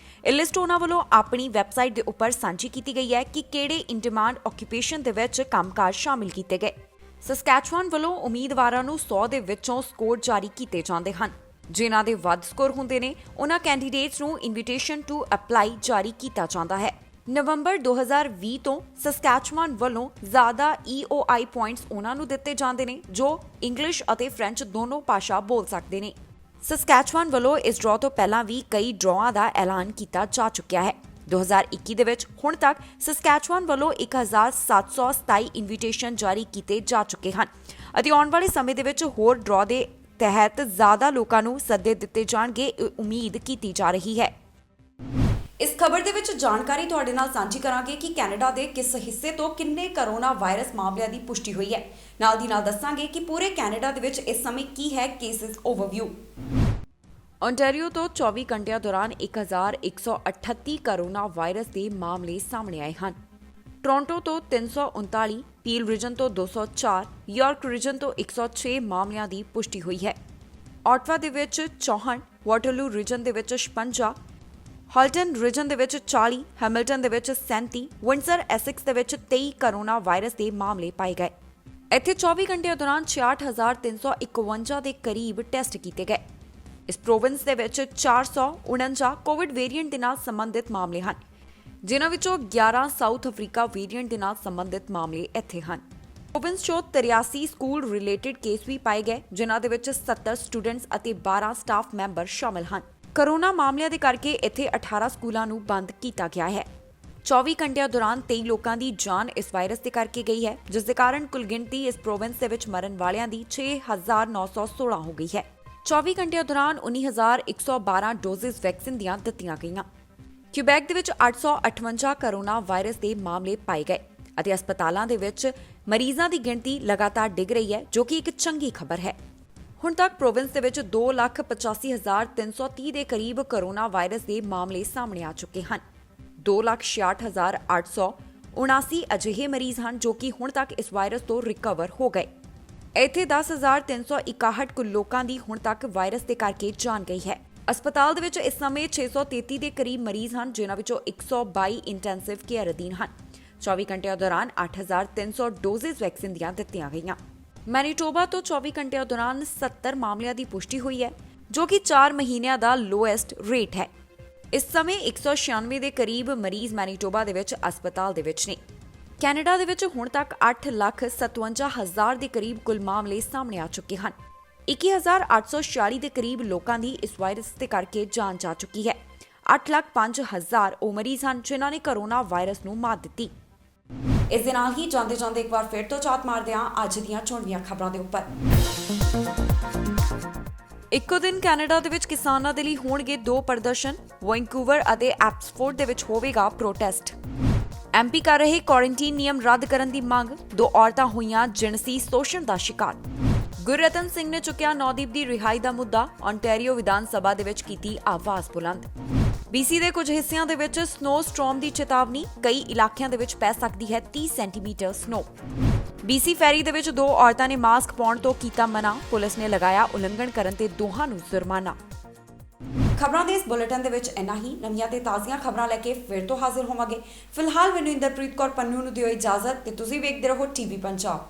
ਇਹ ਲਿਸਟ ਉਹਨਾਂ ਵੱਲੋਂ ਆਪਣੀ ਵੈਬਸਾਈਟ ਦੇ ਉੱਪਰ ਸਾਂਝੀ ਕੀਤੀ ਗਈ ਹੈ ਕਿ ਕਿਹੜੇ ਇਨ ਡਿਮਾਂਡ ਆਕਿਊਪੇਸ਼ਨ ਦੇ ਵਿੱਚ ਕੰਮਕਾਜ ਸ਼ਾਮਿਲ ਕੀਤੇ ਗਏ। ਸਸਕੈਚੁਆਨ ਵੱਲੋਂ ਉਮੀਦਵਾਰਾਂ ਨੂੰ 100 ਦੇ ਵਿੱਚੋਂ ਸਕੋਰ ਜਾਰੀ ਕੀਤੇ ਜਾਂਦੇ ਹਨ। ਜਿਨ੍ਹਾਂ ਦੇ ਵੱਧ ਸਕੋਰ ਹੁੰਦੇ ਨੇ, ਉਹਨਾਂ ਕੈਂਡੀਡੇਟਸ ਨੂੰ ਇਨਵੀਟੇਸ਼ਨ ਟੂ ਅਪਲਾਈ ਜਾਰੀ ਕੀਤਾ ਜਾਂਦਾ ਹੈ। ਨਵੰਬਰ 2020 ਤੋਂ ਸਸਕੈਚੁਆਨ ਵੱਲੋਂ ਜ਼ਿਆਦਾ EOI ਪੁਆਇੰਟਸ ਉਹਨਾਂ ਨੂੰ ਦਿੱਤੇ ਜਾਂਦੇ ਨੇ ਜੋ ਇੰਗਲਿਸ਼ ਅਤੇ ਫ੍ਰੈਂਚ ਦੋਨੋਂ ਭਾਸ਼ਾ ਬੋਲ ਸਕਦੇ ਨੇ। ਸਸਕੈਚੁਆਨ ਵੱਲੋਂ ਇਸ ਡਰਾਅ ਤੋਂ ਪਹਿਲਾਂ ਵੀ ਕਈ ਡਰਾਅਆਂ ਦਾ ਐਲਾਨ ਕੀਤਾ ਜਾ ਚੁੱਕਿਆ ਹੈ। 2021 ਦੇ ਵਿੱਚ ਹੁਣ ਤੱਕ ਸਸਕੈਚੁਆਨ ਵੱਲੋਂ 1727 ਇਨਵੀਟੇਸ਼ਨ ਜਾਰੀ ਕੀਤੇ ਜਾ ਚੁੱਕੇ ਹਨ ਅਤੇ ਆਉਣ ਵਾਲੇ ਸਮੇਂ ਦੇ ਵਿੱਚ ਹੋਰ ਡਰਾਅ ਦੇ ਤਹਿਤ ਜ਼ਿਆਦਾ ਲੋਕਾਂ ਨੂੰ ਸੱਦੇ ਦਿੱਤੇ ਜਾਣਗੇ, ਉਮੀਦ ਕੀਤੀ ਜਾ ਰਹੀ ਹੈ। ਇਸ ਖਬਰ ਦੇ ਵਿੱਚ ਜਾਣਕਾਰੀ ਤੁਹਾਡੇ ਨਾਲ ਸਾਂਝੀ ਕਰਾਂਗੇ ਕਿ ਕੈਨੇਡਾ ਦੇ ਕਿਸ ਹਿੱਸੇ ਤੋਂ ਕਿੰਨੇ ਕਰੋਨਾ ਵਾਇਰਸ ਮਾਮਲਿਆਂ ਦੀ ਪੁਸ਼ਟੀ ਹੋਈ ਹੈ। ਨਾਲ ਦੀ ਨਾਲ ਦੱਸਾਂਗੇ ਕਿ ਪੂਰੇ ਕੈਨੇਡਾ ਦੇ ਵਿੱਚ ਇਸ ਸਮੇਂ ਕੀ ਹੈ ਕੇਸਿਸ ਓਵਰਵਿਊ। ਓਨਟਾਰੀਓ ਤੋਂ 24 ਘੰਟਿਆਂ ਦੌਰਾਨ 1138 ਕਰੋਨਾ ਵਾਇਰਸ ਦੇ ਮਾਮਲੇ ਸਾਹਮਣੇ ਆਏ ਹਨ। ਟੋਰਾਂਟੋ ਤੋਂ 339, ਪੀਲ ਰੀਜਨ ਤੋਂ 204, ਯਾਰਕ ਰੀਜਨ ਤੋਂ 106 ਮਾਮਲਿਆਂ ਦੀ ਪੁਸ਼ਟੀ ਹੋਈ ਹੈ। ਆਟਵਾ ਦੇ ਵਿੱਚ 64, ਵਾਟਰਲੂ ਰੀਜਨ ਦੇ ਵਿੱਚ 56, ਹਾਲਟਨ ਰੀਜਨ ਦੇ ਵਿੱਚ 40, ਹੈਮਿਲਟਨ ਦੇ ਵਿੱਚ 37, ਵਿੰਡਸਰ ਐਸੈਕਸ ਦੇ ਵਿੱਚ 23 ਕਰੋਨਾ ਵਾਇਰਸ ਦੇ ਮਾਮਲੇ ਪਾਏ ਗਏ। ਇੱਥੇ 24 ਘੰਟਿਆਂ ਦੌਰਾਨ 66,351 ਦੇ ਕਰੀਬ ਟੈਸਟ ਕੀਤੇ ਗਏ। ਇਸ ਪ੍ਰੋਵਿੰਸ ਦੇ ਵਿੱਚ 449 ਕੋਵਿਡ ਵੇਰੀਐਂਟ ਦੇ ਨਾਲ ਸੰਬੰਧਿਤ ਮਾਮਲੇ ਹਨ, ਜਿਨ੍ਹਾਂ ਵਿੱਚੋਂ 11 ਸਾਊਥ ਅਫਰੀਕਾ ਵੇਰੀਐਂਟ ਦੇ ਨਾਲ ਸੰਬੰਧਿਤ ਮਾਮਲੇ ਇੱਥੇ ਹਨ। ਪ੍ਰੋਵਿੰਸ 'ਚੋਂ 83 ਸਕੂਲ ਰਿਲੇਟਡ ਕੇਸ ਵੀ ਪਾਏ ਗਏ, ਜਿਨ੍ਹਾਂ ਦੇ ਵਿੱਚ 70 ਸਟੂਡੈਂਟਸ ਅਤੇ 12 ਸਟਾਫ ਮੈਂਬਰ ਸ਼ਾਮਲ ਹਨ। ਕਰੋਨਾ ਮਾਮਲਿਆਂ ਦੇ ਕਰਕੇ ਇੱਥੇ 18 ਸਕੂਲਾਂ ਨੂੰ ਬੰਦ ਕੀਤਾ ਗਿਆ ਹੈ। 24 ਘੰਟਿਆਂ ਦੌਰਾਨ 23 ਲੋਕਾਂ ਦੀ ਜਾਨ ਇਸ ਵਾਇਰਸ ਦੇ ਕਰਕੇ ਗਈ ਹੈ, ਜਿਸ ਦੇ ਕਾਰਨ ਕੁੱਲ ਗਿਣਤੀ ਇਸ ਪ੍ਰੋਵਿੰਸ ਦੇ ਵਿੱਚ ਮਰਨ ਵਾਲਿਆਂ ਦੀ 6,916 ਹੋ ਗਈ ਹੈ। 24 ਘੰਟਿਆਂ ਦੌਰਾਨ 19,112 ਡੋਜ਼ਸ ਵੈਕਸੀਨ ਦੀਆਂ ਦਿੱਤੀਆਂ ਗਈਆਂ। ਕਿਊਬੈਕ ਦੇ ਵਿੱਚ 858 ਕਰੋਨਾ ਵਾਇਰਸ ਦੇ ਮਾਮਲੇ ਪਾਏ ਗਏ ਅਤੇ ਹਸਪਤਾਲਾਂ ਦੇ ਵਿੱਚ ਮਰੀਜ਼ਾਂ ਦੀ ਗਿਣਤੀ ਲਗਾਤਾਰ ਡਿੱਗ ਰਹੀ ਹੈ, ਜੋ ਕਿ ਇੱਕ ਚੰਗੀ ਖਬਰ ਹੈ। ਹੁਣ ਤੱਕ ਪ੍ਰੋਵਿੰਸ ਦੇ ਵਿੱਚ 2,85,330 ਦੇ ਕਰੀਬ ਕਰੋਨਾ ਵਾਇਰਸ ਦੇ ਮਾਮਲੇ ਸਾਹਮਣੇ ਆ ਚੁੱਕੇ ਹਨ। 2,66,879 ਅਜਿਹੇ ਮਰੀਜ਼ ਹਨ ਜੋ ਕਿ ਹੁਣ ਤੱਕ ਇਸ ਵਾਇਰਸ ਤੋਂ ਰਿਕਵਰ ਹੋ ਗਏ। ਇੱਥੇ 10,361 ਕੁੱਲ ਲੋਕਾਂ ਦੀ ਹੁਣ ਤੱਕ ਵਾਇਰਸ ਦੇ ਕਰਕੇ ਜਾਨ ਗਈ ਹੈ। ਹਸਪਤਾਲ ਦੇ ਵਿੱਚ ਇਸ ਸਮੇਂ 633 ਦੇ ਕਰੀਬ ਮਰੀਜ਼ ਹਨ, ਜਿਨ੍ਹਾਂ ਵਿੱਚੋਂ 122 ਇੰਟੈਂਸਿਵ ਕੇਅਰ ਅਧੀਨ ਹਨ। 24 ਘੰਟਿਆਂ ਦੌਰਾਨ 8,300 ਡੋਜ਼ਸ ਵੈਕਸੀਨ ਦੀਆਂ ਦਿੱਤੀਆਂ ਗਈਆਂ। ਮੈਨੀਟੋਬਾ ਤੋਂ 24 ਘੰਟਿਆਂ ਦੌਰਾਨ 70 ਮਾਮਲਿਆਂ ਦੀ ਪੁਸ਼ਟੀ ਹੋਈ ਹੈ, ਜੋ ਕਿ 4 ਮਹੀਨਿਆਂ ਦਾ ਲੋਐਸਟ ਰੇਟ ਹੈ। ਇਸ ਸਮੇਂ 196 ਦੇ ਕਰੀਬ ਮਰੀਜ਼ ਮੈਨੀਟੋਬਾ ਦੇ ਵਿੱਚ ਹਸਪਤਾਲ ਦੇ ਵਿੱਚ ਨੇ। ਕੈਨੇਡਾ ਦੇ ਵਿੱਚ ਹੁਣ ਤੱਕ 8,57,000 ਦੇ ਕਰੀਬ ਕੁੱਲ ਮਾਮਲੇ ਸਾਹਮਣੇ ਆ ਚੁੱਕੇ ਹਨ। 21,846 ਦੇ ਕਰੀਬ ਲੋਕਾਂ ਦੀ ਇਸ ਵਾਇਰਸ ਦੇ ਕਰਕੇ ਜਾਨ ਜਾ ਚੁੱਕੀ ਹੈ। 8,05,000 ਉਹ ਮਰੀਜ਼ ਹਨ ਜਿਨ੍ਹਾਂ ਨੇ ਕਰੋਨਾ ਵਾਇਰਸ ਨੂੰ ਮਾਤ ਦਿੱਤੀ। ਇਸ ਦੇ ਨਾਲ ਹੀ ਜਾਂਦੇ ਇੱਕ ਵਾਰ ਫਿਰ ਤੋਂ ਝਾਤ ਮਾਰਦੇ ਹਾਂ ਅੱਜ ਦੀਆਂ ਚੋਣਵੀਆਂ ਖਬਰਾਂ ਦੇ ਉੱਪਰ। ਇੱਕੋ ਦਿਨ ਕੈਨੇਡਾ ਦੇ ਵਿੱਚ ਕਿਸਾਨਾਂ ਦੇ ਲਈ ਹੋਣਗੇ 2 ਪ੍ਰਦਰਸ਼ਨ। ਵੈਂਕੂਵਰ ਅਤੇ ਐਬਸਫੋਰਡ ਦੇ ਵਿੱਚ ਹੋਵੇਗਾ ਪ੍ਰੋਟੈਸਟ। MP ਕਰ ਰਹੇ ਕੁਆਰੰਟੀਨ ਨਿਯਮ ਰੱਦ ਕਰਨ ਦੀ ਮੰਗ। 2 ਔਰਤਾਂ ਹੋਈਆਂ ਜਿਣਸੀ ਸ਼ੋਸ਼ਣ ਦਾ ਸ਼ਿਕਾਰ। ਗੁਰਰਤਨ ਸਿੰਘ ਨੇ ਚੁੱਕਿਆ ਨੌਦੀਪ ਦੀ ਰਿਹਾਈ ਦਾ ਮੁੱਦਾ। ਓਨਟਾਰੀਓ ਵਿਧਾਨ ਸਭਾ ਦੇ ਵਿੱਚ ਕੀਤੀ ਆਵਾਜ਼ ਬੁਲੰਦ। BC ਦੇ ਕੁਝ ਹਿੱਸਿਆਂ ਦੇ ਵਿੱਚ ਸਨੋ ਸਟਾਰਮ ਦੀ ਚੇਤਾਵਨੀ। ਕਈ ਇਲਾਕਿਆਂ ਦੇ ਵਿੱਚ ਪੈ ਸਕਦੀ ਹੈ 30 ਸੈਂਟੀਮੀਟਰ ਸਨੋ। BC ਫੈਰੀ ਦੇ ਵਿੱਚ 2 ਔਰਤਾਂ ਨੇ ਮਾਸਕ ਪਾਉਣ ਤੋਂ ਕੀਤਾ ਮਨਾ। ਪੁਲਿਸ ਨੇ ਲਗਾਇਆ ਉਲੰਘਣ ਕਰਨ ਤੇ ਦੋਹਾਂ ਨੂੰ ਜੁਰਮਾਨਾ। ਖਬਰਾਂ ਦੇ ਇਸ ਬੁਲੇਟਿਨ ਦੇ ਵਿੱਚ ਇੰਨਾ ਹੀ। ਨਵੀਆਂ ਤੇ ਤਾਜ਼ੀਆਂ ਖਬਰਾਂ ਲੈ ਕੇ ਫਿਰ ਤੋਂ ਹਾਜ਼ਰ ਹੋਵਾਂਗੇ। ਫਿਲਹਾਲ ਮੈਨੂੰ ਇੰਦਰਪ੍ਰੀਤ ਕੌਰ ਪੰਨੂ ਨੂੰ ਦਿਓ ਇਜਾਜ਼ਤ ਤੇ ਤੁਸੀਂ ਵੇਖਦੇ ਰਹੋ TV ਪੰਜਾਬ।